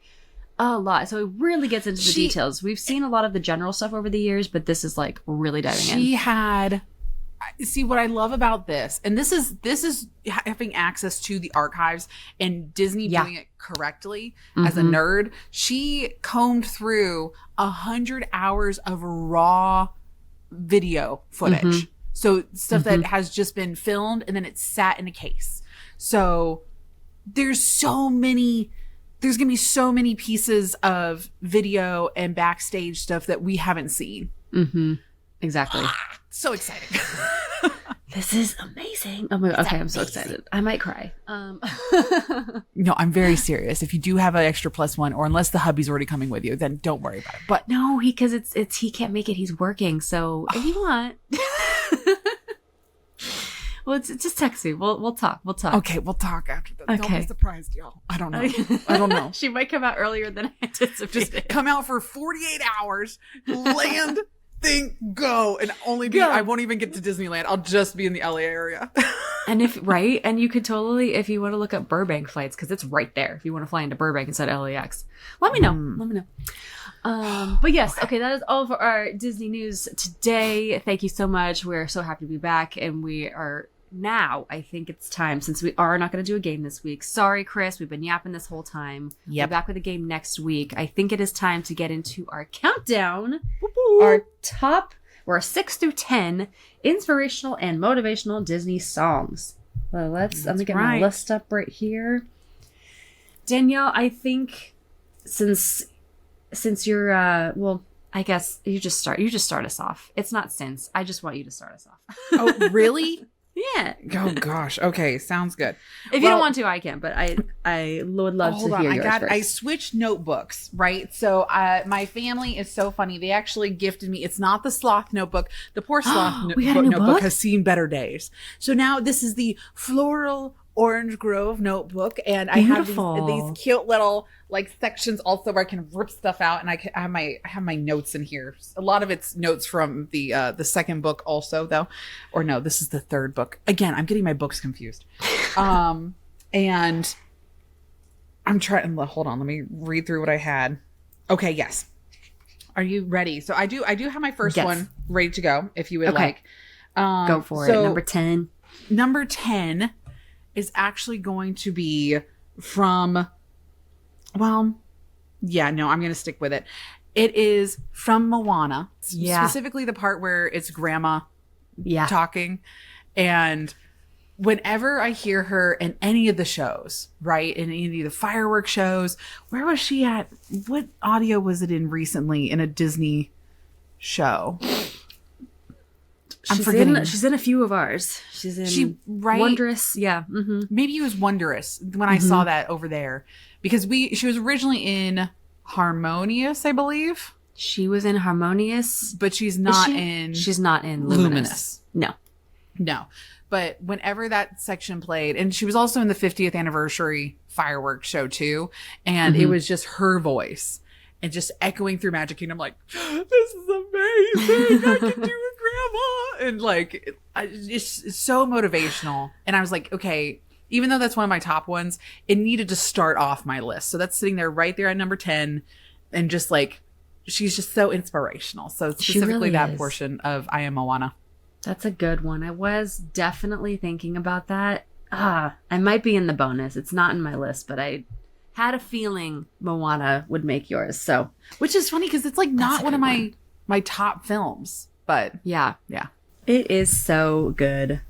[SPEAKER 3] a lot. So it really gets into the details. We've seen a lot of the general stuff over the years, but this is like really diving in.
[SPEAKER 4] See what I love about this, and this is having access to the archives and Disney doing it correctly. As a nerd, she combed through 100 hours of raw video footage. So stuff that has just been filmed and then it's sat in a case. So there's going to be so many pieces of video and backstage stuff that we haven't seen.
[SPEAKER 3] Exactly.
[SPEAKER 4] So exciting.
[SPEAKER 3] This is amazing. Oh my God. Okay, I'm so excited. I might cry.
[SPEAKER 4] No, I'm very serious. If you do have an extra +1, or unless the hubby's already coming with you, then don't worry about it. But
[SPEAKER 3] no, because he can't make it. He's working. So if you want, well, just text me. We'll talk.
[SPEAKER 4] Okay, we'll talk after that. Okay. Don't be surprised, y'all. I don't know.
[SPEAKER 3] She might come out earlier than I anticipated.
[SPEAKER 4] Just come out for 48 hours, land. Go and only be. I won't even get to Disneyland. I'll just be in the LA area.
[SPEAKER 3] And and you could totally, if you want to look up Burbank flights, because it's right there. If you want to fly into Burbank instead of LAX, let me know. But yes, okay, that is all for our Disney news today. Thank you so much. We're so happy to be back, and we are now. I think it's time, since we are not going to do a game this week. Sorry, Chris, we've been yapping this whole time. We're back with a game next week. I think it is time to get into our countdown. Our top, or 6 through 10 inspirational and motivational Disney songs. Well, let me get
[SPEAKER 4] right.
[SPEAKER 3] my list up right here. Danielle, I think since you're well, I guess you just start us off. It's not since. I just want you to start us off.
[SPEAKER 4] Oh, really?
[SPEAKER 3] Yeah.
[SPEAKER 4] Oh gosh. Okay, sounds good.
[SPEAKER 3] If you don't want to, I can, but I would love to hear yours first.
[SPEAKER 4] I switched notebooks, right? So my family is so funny. They actually gifted me. It's not the sloth notebook. The poor sloth
[SPEAKER 3] We got a new
[SPEAKER 4] notebook
[SPEAKER 3] book?
[SPEAKER 4] has seen better days. So now this is the floral orange grove notebook, and I have these cute little like sections also where I can rip stuff out, and I have my notes in here. A lot of it's notes from the second book also, though, or no, this is the third book. Again, I'm getting my books confused. And I'm trying. Hold on, let me read through what I had. Okay, yes. Are you ready? So I do have my first one ready to go. If you would like,
[SPEAKER 3] go for it. Number 10.
[SPEAKER 4] Number 10 is actually going to be from, well, yeah, no, I'm going to stick with it. It is from Moana.
[SPEAKER 3] Yeah.
[SPEAKER 4] Specifically the part where it's grandma
[SPEAKER 3] Yeah.
[SPEAKER 4] talking. And whenever I hear her in any of the shows, right, in any of the fireworks shows, where was she at? What audio was it in recently in a Disney show? I'm forgetting.
[SPEAKER 3] She's in a few of ours. She's in Wondrous. Yeah. Mm-hmm.
[SPEAKER 4] Maybe it was Wondrous when I saw that over there, because she was originally in Harmonious, I believe.
[SPEAKER 3] She was in Harmonious,
[SPEAKER 4] but she's not in.
[SPEAKER 3] She's not in Luminous. No.
[SPEAKER 4] But whenever that section played, and she was also in the 50th anniversary fireworks show too, and it was just her voice and just echoing through Magic Kingdom, like, this is amazing. I can do it, Grandma. And like, it's so motivational. And I was like, okay, even though that's one of my top ones, it needed to start off my list. So that's sitting there right there at number 10. And just like, she's just so inspirational. So specifically
[SPEAKER 3] really
[SPEAKER 4] that
[SPEAKER 3] is.
[SPEAKER 4] portion of I Am Moana.
[SPEAKER 3] That's a good one. I was definitely thinking about that. I might be in the bonus. It's not in my list, but I had a feeling Moana would make yours. So,
[SPEAKER 4] which is funny because it's like not one of my top films, but
[SPEAKER 3] yeah,
[SPEAKER 4] it
[SPEAKER 3] is so good.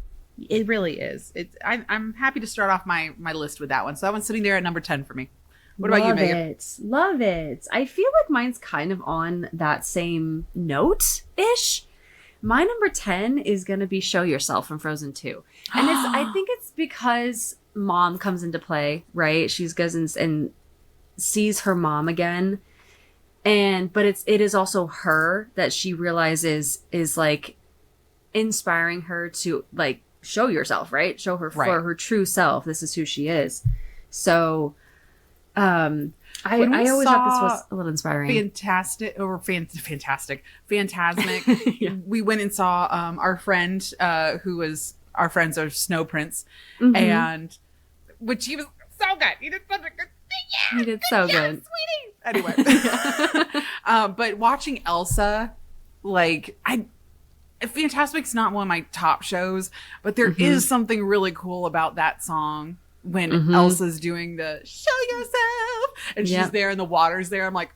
[SPEAKER 4] It really is. I'm happy to start off my list with that one. So that one's sitting there at number 10 for me. What about you, Megan?
[SPEAKER 3] Love it. I feel like mine's kind of on that same note-ish. My number 10 is going to be Show Yourself from Frozen 2. And I think it's because mom comes into play, right? She goes and sees her mom again. But it is also her that she realizes is like inspiring her to like show yourself, right? Show her for her true self. This is who she is. So, I always thought this was a little inspiring. Fantastic.
[SPEAKER 4] Yeah. We went and saw our friend who was our friends of Snow Prince, and which he was so good. He did such a good thing.
[SPEAKER 3] He did so good,
[SPEAKER 4] sweetie. Anyway, but watching Elsa, like Fantastic's not one of my top shows, but there is something really cool about that song. When Elsa's doing the show yourself and she's there and the water's there, I'm like,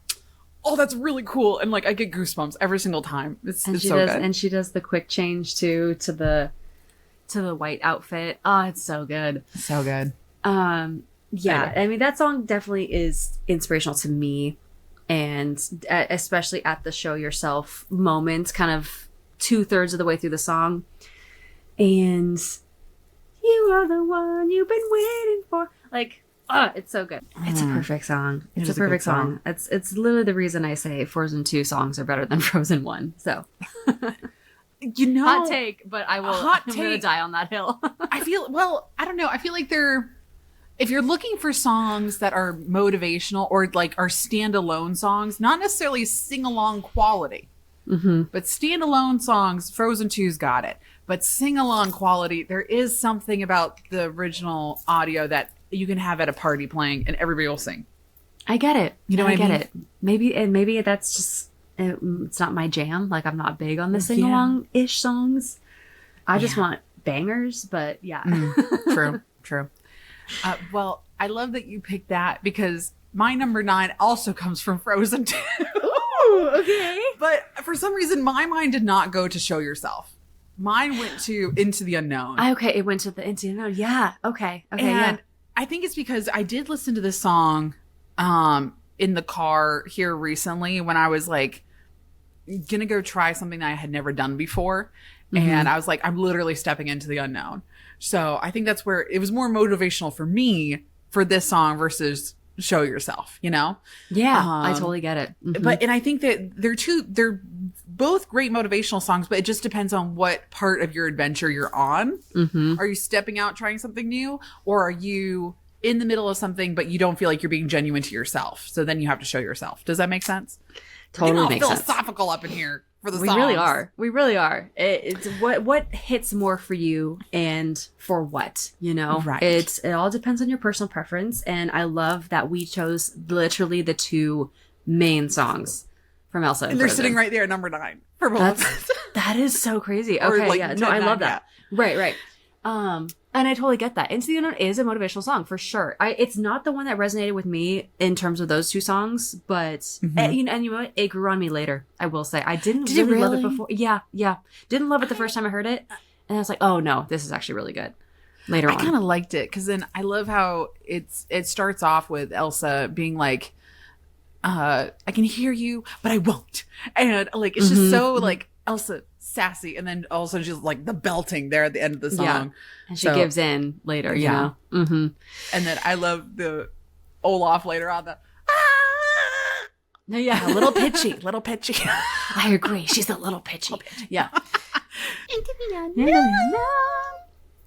[SPEAKER 4] oh, that's really cool. And like, I get goosebumps every single time. It's so good.
[SPEAKER 3] And she does the quick change too, to the white outfit. Oh, it's so good.
[SPEAKER 4] So good.
[SPEAKER 3] Yeah. Anyway. I mean, that song definitely is inspirational to me. And especially at the show yourself moment, kind of 2/3 of the way through the song. And you are the one you've been waiting for. Like, it's so good. It's a perfect song. It's a perfect song. It's literally the reason I say Frozen 2 songs are better than Frozen 1. So, hot take, but I'm going to die on that hill.
[SPEAKER 4] I don't know. I feel like if you're looking for songs that are motivational or like are standalone songs, not necessarily sing-along quality, but standalone songs, Frozen 2's got it. But sing-along quality, there is something about the original audio that you can have at a party playing and everybody will sing.
[SPEAKER 3] I get it.
[SPEAKER 4] You know what I mean?
[SPEAKER 3] I get it. Maybe that's just, it's not my jam. Like, I'm not big on the sing-along-ish songs. I just want bangers, but yeah.
[SPEAKER 4] True. Well, I love that you picked that because my number 9 also comes from Frozen 2.
[SPEAKER 3] Ooh, okay.
[SPEAKER 4] But for some reason, my mind did not go to Show Yourself. Mine went to Into the Unknown.
[SPEAKER 3] Okay, it went to the Into the Unknown. Yeah. Okay. Okay.
[SPEAKER 4] And
[SPEAKER 3] yeah.
[SPEAKER 4] I think it's because I did listen to this song in the car here recently when I was like gonna go try something that I had never done before. And I was like, I'm literally stepping into the unknown. So I think that's where it was more motivational for me for this song versus Show Yourself, you know?
[SPEAKER 3] Yeah, I totally get it.
[SPEAKER 4] And I think that they're both great motivational songs, but it just depends on what part of your adventure you're on. Are you stepping out, trying something new, or are you in the middle of something, but you don't feel like you're being genuine to yourself? So then you have to show yourself. Does that make sense?
[SPEAKER 3] Totally makes sense.
[SPEAKER 4] Philosophical up in here for the songs.
[SPEAKER 3] We really are. It's what hits more for you and for what, you know?
[SPEAKER 4] Right.
[SPEAKER 3] It all depends on your personal preference. And I love that we chose literally the two main songs from Elsa and
[SPEAKER 4] And they're
[SPEAKER 3] Frozen.
[SPEAKER 4] sitting right there at number 9 for both.
[SPEAKER 3] That is so crazy.
[SPEAKER 4] Or
[SPEAKER 3] Okay,
[SPEAKER 4] like
[SPEAKER 3] yeah.
[SPEAKER 4] 10,
[SPEAKER 3] No, I
[SPEAKER 4] 9,
[SPEAKER 3] love that. Right. And I totally get that. Into the Unknown is a motivational song for sure. It's not the one that resonated with me in terms of those two songs, but and you know what? It grew on me later. I will say I didn't really love it before. Yeah. Didn't love it the first time I heard it, and I was like, oh no, this is actually really good. Later on,
[SPEAKER 4] I kind of liked it because then I love how it starts off with Elsa being like, I can hear you, but I won't, and like it's just so like Elsa sassy, and then also just like the belting there at the end of the song.
[SPEAKER 3] Yeah. And she gives in later, you know? Mm-hmm.
[SPEAKER 4] And then I love the Olaf later on, the
[SPEAKER 3] Yeah,
[SPEAKER 4] a little pitchy.
[SPEAKER 3] I agree. She's a little pitchy. Yeah.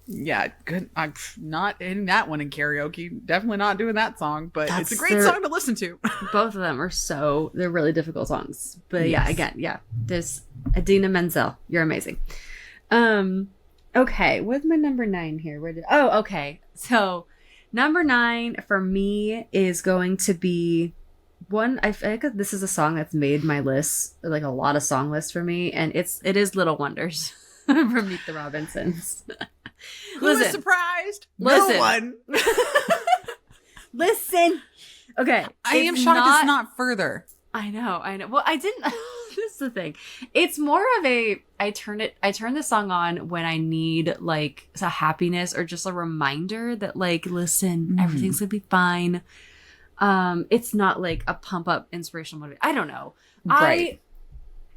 [SPEAKER 4] Yeah, good. I'm not in that one in karaoke. Definitely not doing that song, but it's a great
[SPEAKER 3] They're-
[SPEAKER 4] song to listen to.
[SPEAKER 3] Both of them are they're really difficult songs. But
[SPEAKER 4] Yes.
[SPEAKER 3] yeah, again, there's Adina Menzel. You're amazing. Okay, what's my number 9 here? Okay. So number 9 for me is going to be one. I think this is a song that's made my list, like a lot of song lists for me, and it is Little Wonders from Meet the Robinsons.
[SPEAKER 4] Who was surprised?
[SPEAKER 3] Listen.
[SPEAKER 4] No one.
[SPEAKER 3] Listen. Okay.
[SPEAKER 4] I am shocked it's not further.
[SPEAKER 3] I know. Well, I didn't. This is the thing. It's more of I turn the song on when I need like a happiness or just a reminder that like, listen, everything's gonna be fine. It's not like a pump up inspirational motivation. I don't know.
[SPEAKER 4] Right.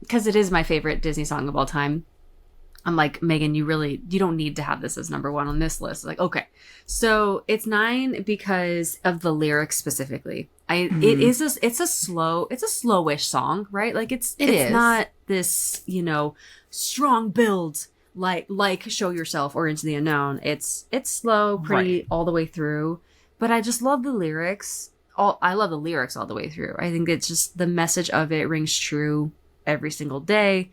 [SPEAKER 3] Because it is my favorite Disney song of all time. I'm like, Megan, you don't need to have this as number 1 on this list. Like, okay. So it's 9 because of the lyrics specifically. It's a slowish song, right? Like it's not this, you know, strong build like Show Yourself or Into the Unknown. It's slow, pretty all the way through. But I just love the lyrics. I love the lyrics all the way through. I think it's just the message of it rings true every single day.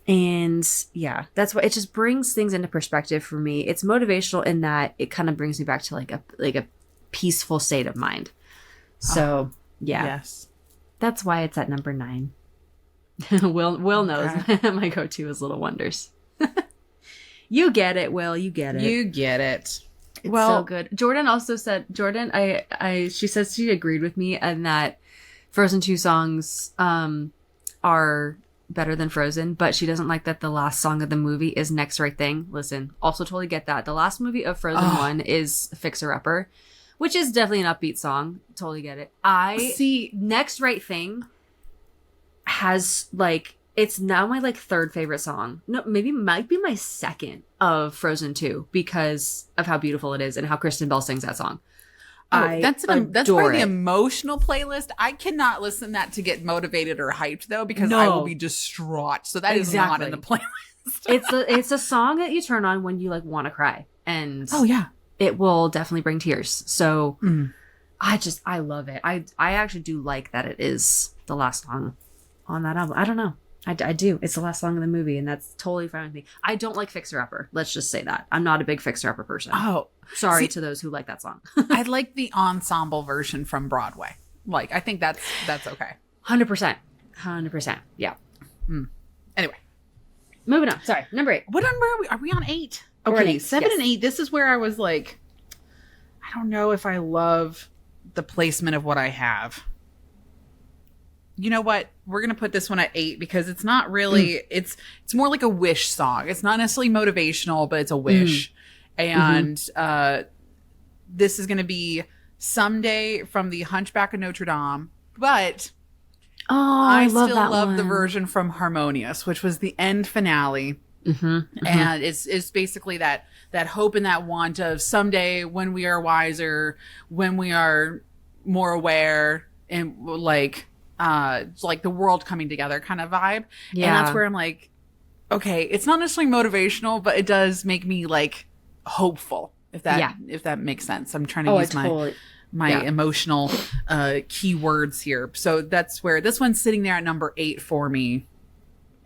[SPEAKER 3] And yeah, that's why it just brings things into perspective for me. It's motivational in that it kind of brings me back to like a peaceful state of mind. So yeah,
[SPEAKER 4] Yes.
[SPEAKER 3] that's why it's at number 9. Will knows my go-to is Little Wonders. You get it, Will. You get it.
[SPEAKER 4] You get it.
[SPEAKER 3] It's so good. Jordan also said, she says she agreed with me and that Frozen 2 songs are better than Frozen, but she doesn't like that the last song of the movie is Next Right Thing. Listen, also totally get that. The last movie of Frozen 1 is Fixer Upper, which is definitely an upbeat song. Totally get it. I see Next Right Thing has like, it's now my like 3rd favorite song. No, maybe might be my 2nd of Frozen 2 because of how beautiful it is and how Kristen Bell sings that song.
[SPEAKER 4] That's part of the emotional playlist. I cannot listen to that to get motivated or hyped though, because I will be distraught. So that is not in the playlist.
[SPEAKER 3] It's a song that you turn on when you like want to cry, and it will definitely bring tears. So I love it. I actually do like that it is the last song on that album. I don't know. I do. It's the last song in the movie, and that's totally fine with me. I don't like Fixer Upper. Let's just say that. I'm not a big Fixer Upper person.
[SPEAKER 4] Oh,
[SPEAKER 3] sorry to those who like that song.
[SPEAKER 4] I like the ensemble version from Broadway. Like, I think that's okay.
[SPEAKER 3] 100%. 100%. Yeah.
[SPEAKER 4] Anyway.
[SPEAKER 3] Moving on. Sorry. Number 8.
[SPEAKER 4] What number are we? Are we on 8?
[SPEAKER 3] We're on
[SPEAKER 4] Okay,
[SPEAKER 3] 8,
[SPEAKER 4] 7
[SPEAKER 3] yes.
[SPEAKER 4] and 8. This is where I was like, I don't know if I love the placement of what I have. You know what? We're going to put this one at 8 because it's not really, it's more like a wish song. It's not necessarily motivational, but it's a wish. And this is going to be Someday from the Hunchback of Notre Dame. But I
[SPEAKER 3] love
[SPEAKER 4] still
[SPEAKER 3] that
[SPEAKER 4] love
[SPEAKER 3] one.
[SPEAKER 4] the version from Harmonious, which was the end finale. And it's basically that hope and that want of someday when we are wiser, when we are more aware, and like the world coming together kind of vibe.
[SPEAKER 3] Yeah.
[SPEAKER 4] And that's where I'm like, okay, it's not necessarily motivational, but it does make me like hopeful, if that makes sense. I'm trying to use my emotional keywords here. So that's where this one's sitting there at number 8 for me.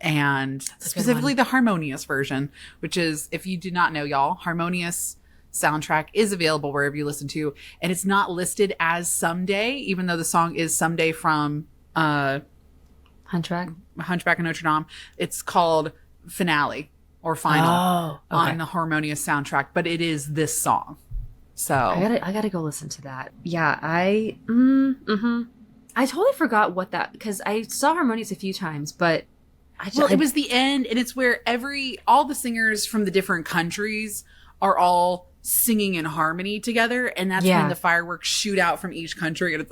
[SPEAKER 4] And specifically the Harmonious version, which is, if you do not know, y'all, Harmonious soundtrack is available wherever you listen to, and it's not listed as Someday, even though the song is Someday from
[SPEAKER 3] Hunchback
[SPEAKER 4] of Notre Dame. It's called Finale or Final on the Harmonious soundtrack, but it is this song. So
[SPEAKER 3] I gotta go listen to that. Yeah, I totally forgot what that, because I saw Harmonious a few times, but
[SPEAKER 4] it was the end, and it's where all the singers from the different countries are all singing in harmony together, and that's when the fireworks shoot out from each country, and it's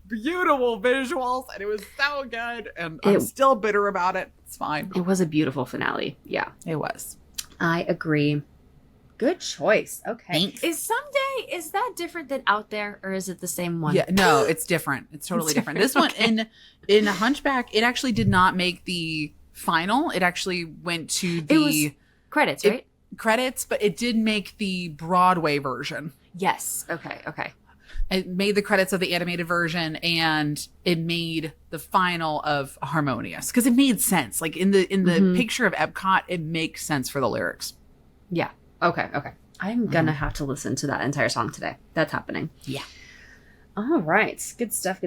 [SPEAKER 4] beautiful visuals, and it was so good, and I'm still bitter about it. It's fine.
[SPEAKER 3] It was a beautiful finale. Yeah,
[SPEAKER 4] it was.
[SPEAKER 3] I agree. Good choice. Okay.
[SPEAKER 4] Thanks.
[SPEAKER 3] Is that different than Out There, or is it the same one?
[SPEAKER 4] Yeah, no, it's different. It's totally different. This one in Hunchback, it actually did not make the final. It actually went to the
[SPEAKER 3] credits, right?
[SPEAKER 4] Credits, but it did make the Broadway version.
[SPEAKER 3] Yes. Okay.
[SPEAKER 4] It made the credits of the animated version, and it made the final of Harmonious because it made sense. Like in the picture of Epcot, it makes sense for the lyrics.
[SPEAKER 3] Yeah. Okay. I'm gonna have to listen to that entire song today. That's happening.
[SPEAKER 4] Yeah.
[SPEAKER 3] All right. Good stuff.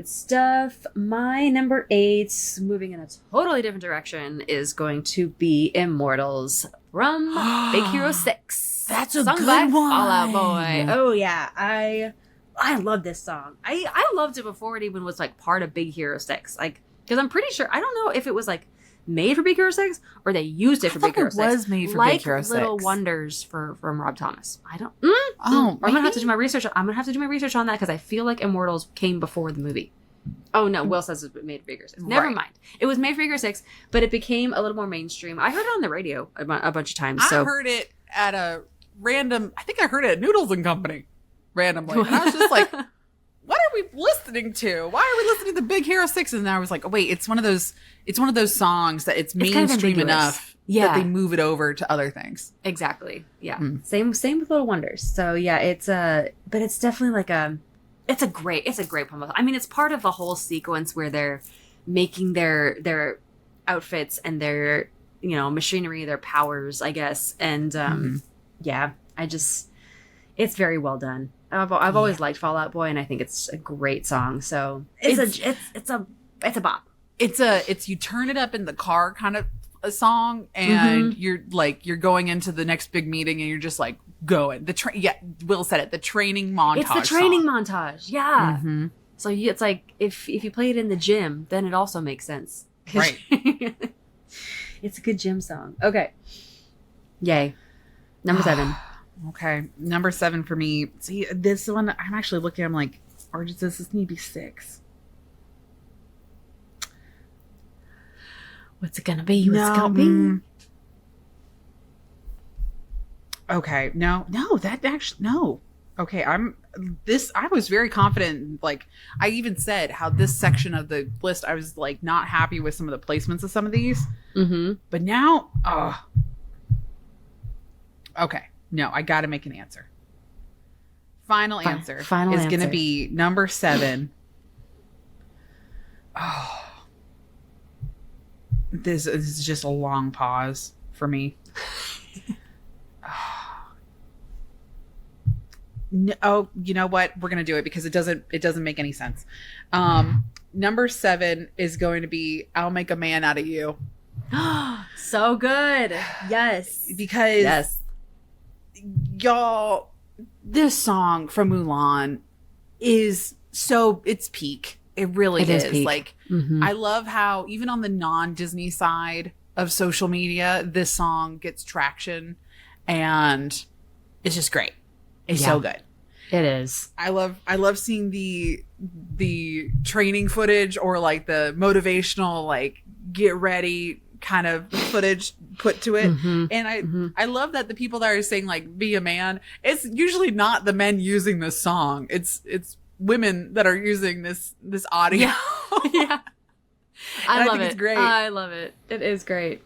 [SPEAKER 3] My number 8, moving in a totally different direction, is going to be Immortals from Big Hero 6.
[SPEAKER 4] That's a
[SPEAKER 3] Sung
[SPEAKER 4] good
[SPEAKER 3] by
[SPEAKER 4] one.
[SPEAKER 3] Fall Out Boy. Oh yeah. I love this song. I loved it before it even was like part of Big Hero 6. Like, because I'm pretty sure, I don't know if it was like made for Big Hero 6 or they used it for Big Hero 6.
[SPEAKER 4] It was made for
[SPEAKER 3] like
[SPEAKER 4] Big Hero 6.
[SPEAKER 3] Little Wonders from Rob Thomas. I don't.
[SPEAKER 4] I'm
[SPEAKER 3] gonna have to do my research. I'm gonna have to do my research on that because I feel like Immortals came before the movie. Oh no, Will says it was made for Big Hero 6. Never mind. It was made for Big Hero 6, but it became a little more mainstream. I heard it on the radio a bunch of times.
[SPEAKER 4] I heard it at a random. I think I heard it at Noodles and Company randomly. And I was just like, what are we listening to? Why are we listening to Big Hero 6? And then I was like, oh, wait, it's one of those songs that it's mainstream enough that they move it over to other things.
[SPEAKER 3] Exactly. Yeah. Same with Little Wonders. So yeah, but it's definitely like it's a great promo. I mean, it's part of the whole sequence where they're making their outfits and their, machinery, their powers, I guess. And it's very well done. I've always liked Fall Out Boy, and I think it's a great song. So it's a bop. It's
[SPEAKER 4] you turn it up in the car kind of a song, and you're going into the next big meeting, and you're just like going. Will said it. The training montage.
[SPEAKER 3] It's the training montage. Yeah. Mm-hmm. So it's like if you play it in the gym, then it also makes sense.
[SPEAKER 4] Right.
[SPEAKER 3] It's a good gym song. Okay. Yay. Number 7.
[SPEAKER 4] Okay, number 7 for me. See, this one, I'm actually looking, I'm like, or does this need to be 6?
[SPEAKER 3] What's it gonna be?
[SPEAKER 4] Okay, no, that actually, no. Okay, I was very confident, like, I even said how this section of the list, I was, like, not happy with some of the placements of some of these. Mm-hmm. But now, okay. No, I got to make an answer. Final answer is going to be number 7. Oh, this is just a long pause for me. No, you know what? We're going to do it because it doesn't make any sense. Number 7 is going to be I'll Make a Man Out of You.
[SPEAKER 3] So good. Yes.
[SPEAKER 4] Because y'all, this song from Mulan is it's peak. It really
[SPEAKER 3] It is
[SPEAKER 4] is.
[SPEAKER 3] peak.
[SPEAKER 4] Like,
[SPEAKER 3] Mhm.
[SPEAKER 4] I love how even on the non-Disney side of social media, this song gets traction, and it's just great. It's so good.
[SPEAKER 3] It is.
[SPEAKER 4] I love seeing the training footage or like the motivational like get ready kind of footage put to it. And I love that the people that are saying like be a man, it's usually not the men using this song. It's women that are using this audio.
[SPEAKER 3] Yeah.
[SPEAKER 4] I
[SPEAKER 3] love
[SPEAKER 4] think
[SPEAKER 3] it.
[SPEAKER 4] it's great.
[SPEAKER 3] I love it. It is great.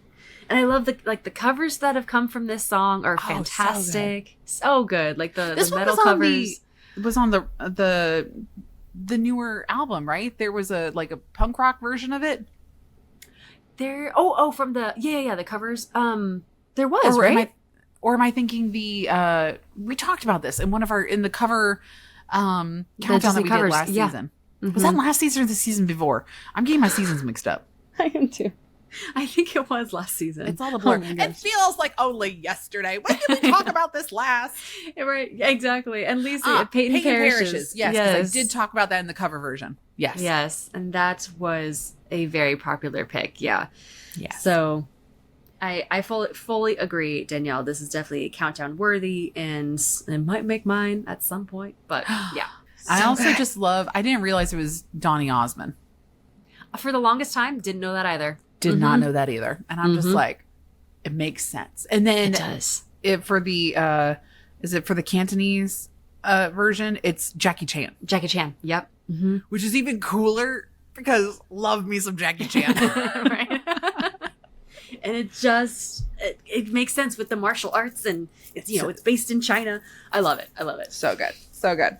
[SPEAKER 3] And I love the covers that have come from this song are
[SPEAKER 4] Oh, so good.
[SPEAKER 3] fantastic. So good. Like the
[SPEAKER 4] This one
[SPEAKER 3] metal
[SPEAKER 4] was on
[SPEAKER 3] covers.
[SPEAKER 4] was on the newer album, right? There was a punk rock version of it.
[SPEAKER 3] There from the the covers. There was,
[SPEAKER 4] Or
[SPEAKER 3] right?
[SPEAKER 4] am I thinking the we talked about this in the cover countdown that
[SPEAKER 3] Disney
[SPEAKER 4] we
[SPEAKER 3] covers,
[SPEAKER 4] did last
[SPEAKER 3] yeah.
[SPEAKER 4] season. Was that last season or the season before? I'm getting my seasons mixed up.
[SPEAKER 3] I am too. I think it was last season.
[SPEAKER 4] It's all a blur.
[SPEAKER 3] Oh my
[SPEAKER 4] It
[SPEAKER 3] gosh.
[SPEAKER 4] feels like only yesterday. When did we talk about this last?
[SPEAKER 3] Right, exactly. And Lisa, Peyton Parrish's.
[SPEAKER 4] Yes, 'cause I did talk about that in the cover version. Yes.
[SPEAKER 3] Yes, and that was a very popular pick. Yeah.
[SPEAKER 4] Yes.
[SPEAKER 3] So I fully agree, Danielle. This is definitely countdown worthy, and it might make mine at some point. But yeah,
[SPEAKER 4] I also just love, I didn't realize it was Donny Osmond.
[SPEAKER 3] for the longest time, didn't know that either.
[SPEAKER 4] Did not know that either. And I'm just like, it makes sense. And then
[SPEAKER 3] It does.
[SPEAKER 4] for the is it for the Cantonese version, it's Jackie Chan,
[SPEAKER 3] Jackie Chan. Yep.
[SPEAKER 4] which is even cooler because love me some Jackie Chan.
[SPEAKER 3] Right. And it makes sense with the martial arts, and it's it's based in China. I love it.
[SPEAKER 4] So good. So good.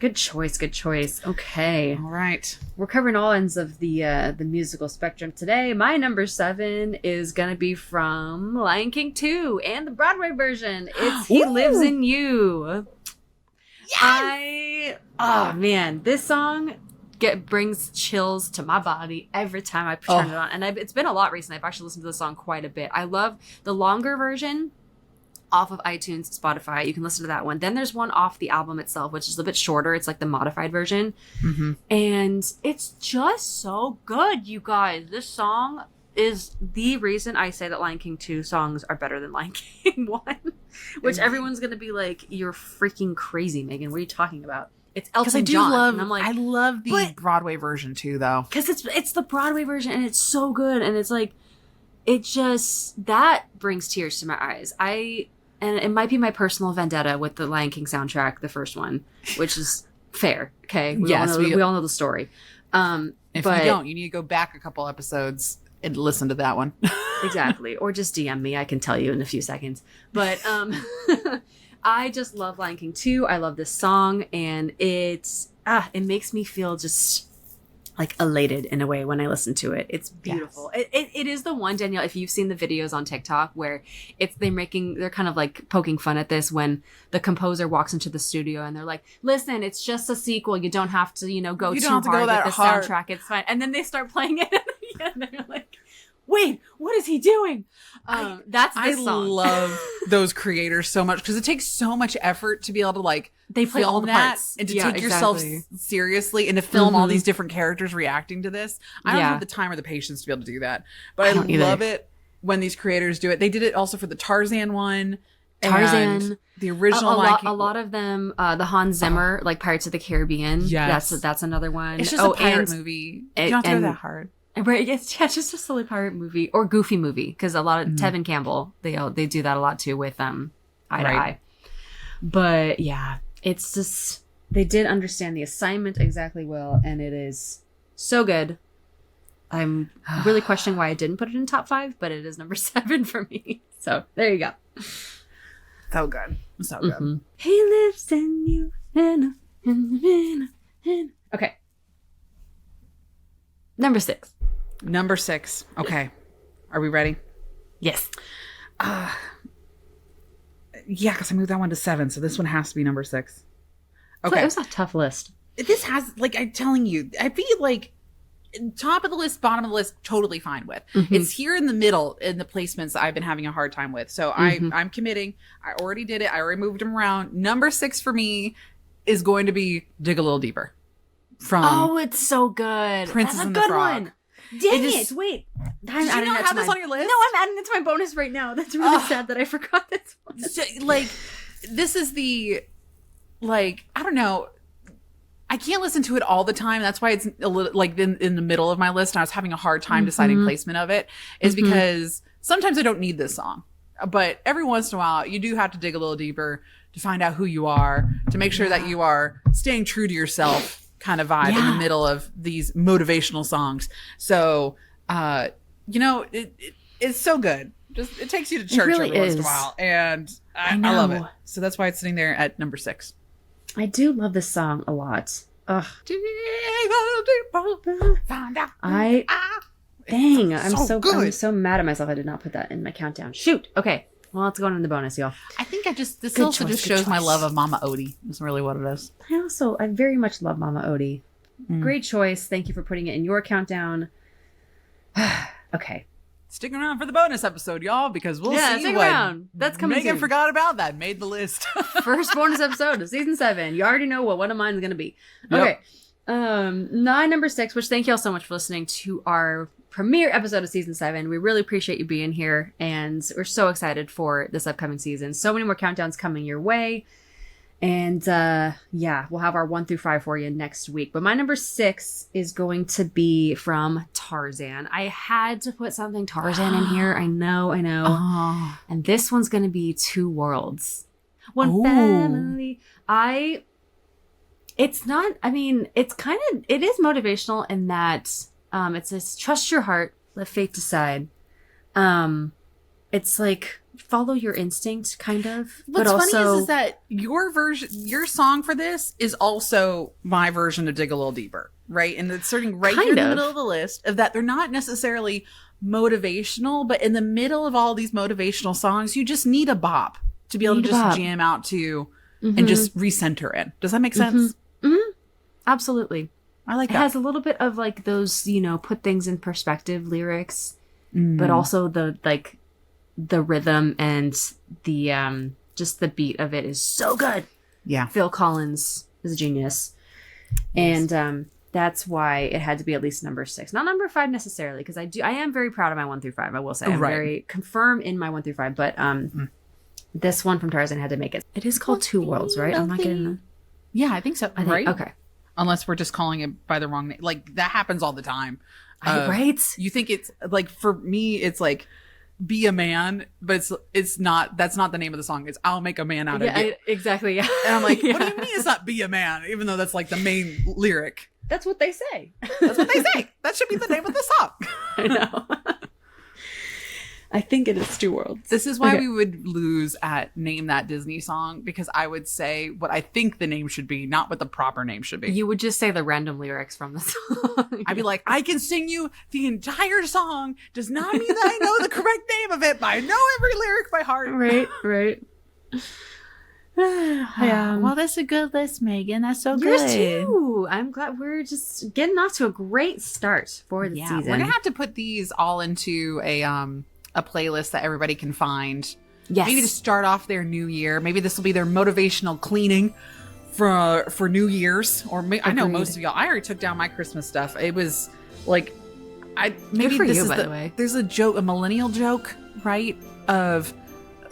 [SPEAKER 3] Good choice. Okay.
[SPEAKER 4] All right.
[SPEAKER 3] We're covering all ends of the musical spectrum today. My number 7 is gonna be from Lion King 2 and the Broadway version. It's He Lives in You. Yes! Oh man, this song brings chills to my body every time I turn it on. And it's been a lot recently. I've actually listened to the song quite a bit. I love the longer version off of iTunes, Spotify. You can listen to that one. Then there's one off the album itself, which is a bit shorter. It's like the modified version. And it's just so good, you guys. This song is the reason I say that Lion King 2 songs are better than Lion King 1. Which everyone's going to be like, you're freaking crazy, Megan. What are you talking about? It's Elton John. And I'm like,
[SPEAKER 4] I love the Broadway version too, though.
[SPEAKER 3] because it's the Broadway version, and it's so good, and it's like, it just, that brings tears to my eyes. And it might be my personal vendetta with the Lion King soundtrack, the first one, which is fair. Okay, we all know the story.
[SPEAKER 4] If you don't, you need to go back a couple episodes and listen to that one.
[SPEAKER 3] Exactly, or just DM me. I can tell you in a few seconds. But I just love Lion King 2. I love this song, and it makes me feel just like elated in a way when I listen to it. It's beautiful. Yes. It is the one, Danielle, if you've seen the videos on TikTok where they're kind of like poking fun at this when the composer walks into the studio and they're like, listen, it's just a sequel. You don't have to, go too hard with the soundtrack. It's fine. And then they start playing it and they're like, wait, what is he doing? That's this song.
[SPEAKER 4] I love those creators so much because it takes so much effort to be able to
[SPEAKER 3] they play all the parts
[SPEAKER 4] and to take yourself seriously and to film all these different characters reacting to this. I don't have the time or the patience to be able to do that, but I love it when these creators do it. They did it also for the Tarzan one.
[SPEAKER 3] Tarzan,
[SPEAKER 4] the original,
[SPEAKER 3] a lot of them, the Hans Zimmer, like Pirates of the Caribbean.
[SPEAKER 4] Yes,
[SPEAKER 3] that's another one.
[SPEAKER 4] It's just a pirate movie. You don't have to go that hard.
[SPEAKER 3] Right, it's just a silly pirate movie or goofy movie because a lot of Tevin Campbell they do that a lot too with Eye to Eye. But yeah, it's just they did understand the assignment exactly well, and it is so good. I'm really questioning why I didn't put it in top 5, but it is number 7 for me. So there you go.
[SPEAKER 4] So good, so good.
[SPEAKER 3] He lives in you. Okay, number 6.
[SPEAKER 4] Number 6. Okay. Are we ready?
[SPEAKER 3] Yes.
[SPEAKER 4] Yeah, because I moved that one to 7, so this one has to be number 6. Okay.
[SPEAKER 3] It was a tough list.
[SPEAKER 4] This has, I'm telling you, I feel like top of the list, bottom of the list, totally fine with. It's here in the middle in the placements that I've been having a hard time with. So I'm committing. I already did it. I already moved them around. Number 6 for me is going to be Dig a Little Deeper. from
[SPEAKER 3] Oh, it's so good.
[SPEAKER 4] Princess
[SPEAKER 3] That's a
[SPEAKER 4] and the
[SPEAKER 3] good
[SPEAKER 4] Frog.
[SPEAKER 3] one. Dang
[SPEAKER 4] It is-
[SPEAKER 3] it. Wait. I'm
[SPEAKER 4] Did you
[SPEAKER 3] adding
[SPEAKER 4] not
[SPEAKER 3] that
[SPEAKER 4] have
[SPEAKER 3] to
[SPEAKER 4] this
[SPEAKER 3] my-
[SPEAKER 4] on your list?
[SPEAKER 3] No, I'm adding it to my bonus right now. That's really sad that I forgot this one.
[SPEAKER 4] So, like, this is the, like, I don't know. I can't listen to it all the time. That's why it's a little like in the middle of my list. And I was having a hard time deciding placement of it. Is because sometimes I don't need this song, but every once in a while you do have to dig a little deeper to find out who you are, to make sure that you are staying true to yourself kind of vibe in the middle of these motivational songs. So, it's so good. Just it takes you to church
[SPEAKER 3] really
[SPEAKER 4] every once in a
[SPEAKER 3] is.
[SPEAKER 4] while, and I
[SPEAKER 3] know.
[SPEAKER 4] love it. So that's why it's sitting there at number 6.
[SPEAKER 3] I do love this song a lot. Ugh. Dang, I'm
[SPEAKER 4] good.
[SPEAKER 3] so mad at myself I did not put that in my countdown. Shoot. Okay. Well, it's going in the bonus, y'all.
[SPEAKER 4] I think this
[SPEAKER 3] Good
[SPEAKER 4] also
[SPEAKER 3] choice,
[SPEAKER 4] just
[SPEAKER 3] good
[SPEAKER 4] shows my
[SPEAKER 3] choice.
[SPEAKER 4] love of Mama Odie. That's really what it is.
[SPEAKER 3] I very much love Mama Odie. Great choice. Thank you for putting it in your countdown. Okay.
[SPEAKER 4] Stick around for the bonus episode, y'all, because we'll see
[SPEAKER 3] stick
[SPEAKER 4] what
[SPEAKER 3] around. That's coming
[SPEAKER 4] Megan
[SPEAKER 3] soon.
[SPEAKER 4] forgot about that. Made the list.
[SPEAKER 3] First bonus episode of season 7. You already know what one of mine is going to be.
[SPEAKER 4] Yep.
[SPEAKER 3] Okay. 9, number 6, which thank you all so much for listening to our premiere episode of season 7. We really appreciate you being here, and we're so excited for this upcoming season. So many more countdowns coming your way. And we'll have our 1 through 5 for you next week. But my number 6 is going to be from Tarzan. I had to put something Tarzan in here. I know.
[SPEAKER 4] Oh.
[SPEAKER 3] And this one's going to be Two Worlds. One
[SPEAKER 4] Ooh.
[SPEAKER 3] family. It's not, I mean, it is motivational in that it says, trust your heart, let fate decide. It's like, follow your instinct, kind of.
[SPEAKER 4] What's
[SPEAKER 3] but
[SPEAKER 4] funny
[SPEAKER 3] also,
[SPEAKER 4] is that your song for this is also my version of Dig a Little Deeper, right? And it's starting right here in the
[SPEAKER 3] Kind of.
[SPEAKER 4] middle of the list of that they're not necessarily motivational, but in the middle of all these motivational songs, you just need a bop to be able to
[SPEAKER 3] Need a
[SPEAKER 4] just
[SPEAKER 3] bop.
[SPEAKER 4] jam out to and just recenter in. Does that make sense?
[SPEAKER 3] absolutely.
[SPEAKER 4] I like
[SPEAKER 3] It
[SPEAKER 4] that.
[SPEAKER 3] has a little bit of like those, put things in perspective lyrics, but also the rhythm and the just the beat of it is so good.
[SPEAKER 4] Yeah.
[SPEAKER 3] Phil Collins is a genius. And that's why it had to be at least number 6. Not number 5 necessarily, because I am very proud of my 1 through 5, I will say. I'm
[SPEAKER 4] Right.
[SPEAKER 3] very confirm in my 1 through 5, but this one from Tarzan had to make it. It is called Two Worlds, right? I'm not getting the
[SPEAKER 4] Yeah, I think so. Right?
[SPEAKER 3] Okay.
[SPEAKER 4] Unless we're just calling it by the wrong name. Like, that happens all the time.
[SPEAKER 3] Right?
[SPEAKER 4] You think it's, like, for me, it's like, be a man, but it's not, that's not the name of the song. It's I'll make a man out of you.
[SPEAKER 3] Exactly, yeah.
[SPEAKER 4] And I'm like,
[SPEAKER 3] Yeah.
[SPEAKER 4] what do you mean it's not be a man? Even though that's like the main lyric.
[SPEAKER 3] That's what they say.
[SPEAKER 4] That's what they say. That should be the name of the song.
[SPEAKER 3] I know. I think it is Two Worlds.
[SPEAKER 4] This is why
[SPEAKER 3] Okay.
[SPEAKER 4] we would lose at name that Disney song, because I would say what I think the name should be, not what the proper name should be.
[SPEAKER 3] You would just say the random lyrics from the song.
[SPEAKER 4] I'd be like, I can sing you the entire song. Does not mean that I know the correct name of it, but I know every lyric by heart.
[SPEAKER 3] right.
[SPEAKER 4] Well, that's a good list, Megan. That's so
[SPEAKER 3] Yours too. I'm glad we're just getting off to a great start for the season.
[SPEAKER 4] We're gonna have to put these all into a playlist that everybody can find.
[SPEAKER 3] Yes.
[SPEAKER 4] Maybe to start off their new year. Maybe this will be their motivational cleaning for New Year's. Or I know
[SPEAKER 3] Agreed.
[SPEAKER 4] most of y'all. I already took down my Christmas stuff. It was like,
[SPEAKER 3] Good for you, by the way.
[SPEAKER 4] There's a joke, a millennial joke, right? Of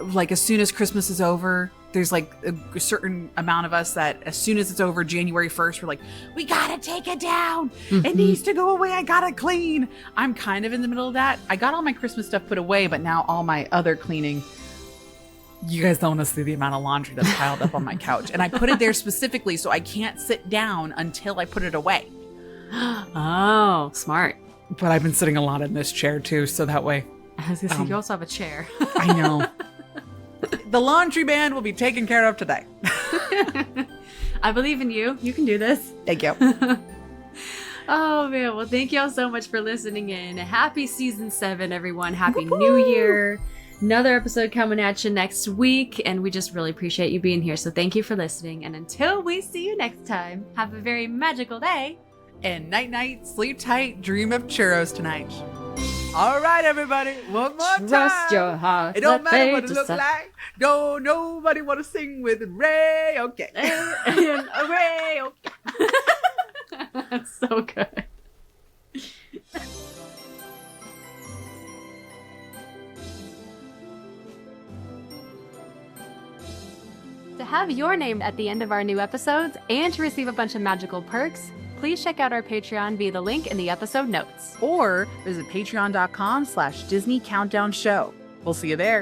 [SPEAKER 4] like, as soon as Christmas is over, there's like a certain amount of us that as soon as it's over January 1st, we're like, we gotta take it down. It needs to go away. I gotta clean. I'm kind of in the middle of that. I got all my Christmas stuff put away, but now all my other cleaning, you guys don't want to see the amount of laundry that's piled up on my couch. And I put it there specifically so I can't sit down until I put it away.
[SPEAKER 3] Oh, smart.
[SPEAKER 4] But I've been sitting a lot in this chair too, so that way.
[SPEAKER 3] I was gonna say, you also have a chair.
[SPEAKER 4] I know. The laundry man will be taken care of today.
[SPEAKER 3] I believe in you. You can do this.
[SPEAKER 4] Thank you.
[SPEAKER 3] Oh man, well thank y'all so much for listening in. Happy season 7, everyone. Happy New Year. Another episode coming at you next week, and we just really appreciate you being here. So thank you for listening, and until we see you next time, have a very magical day.
[SPEAKER 4] And night night, sleep tight, dream of churros tonight. All right, everybody, one more time.
[SPEAKER 3] Trust your heart.
[SPEAKER 4] It don't
[SPEAKER 3] let
[SPEAKER 4] matter what
[SPEAKER 3] fate
[SPEAKER 4] it look
[SPEAKER 3] decide.
[SPEAKER 4] like. No, nobody want to sing with Ray. Okay.
[SPEAKER 3] Hooray, okay. so good. To have your name at the end of our new episodes and to receive a bunch of magical perks, please check out our Patreon via the link in the episode notes.
[SPEAKER 4] Or visit patreon.com/Disney Countdown Show. We'll see you there.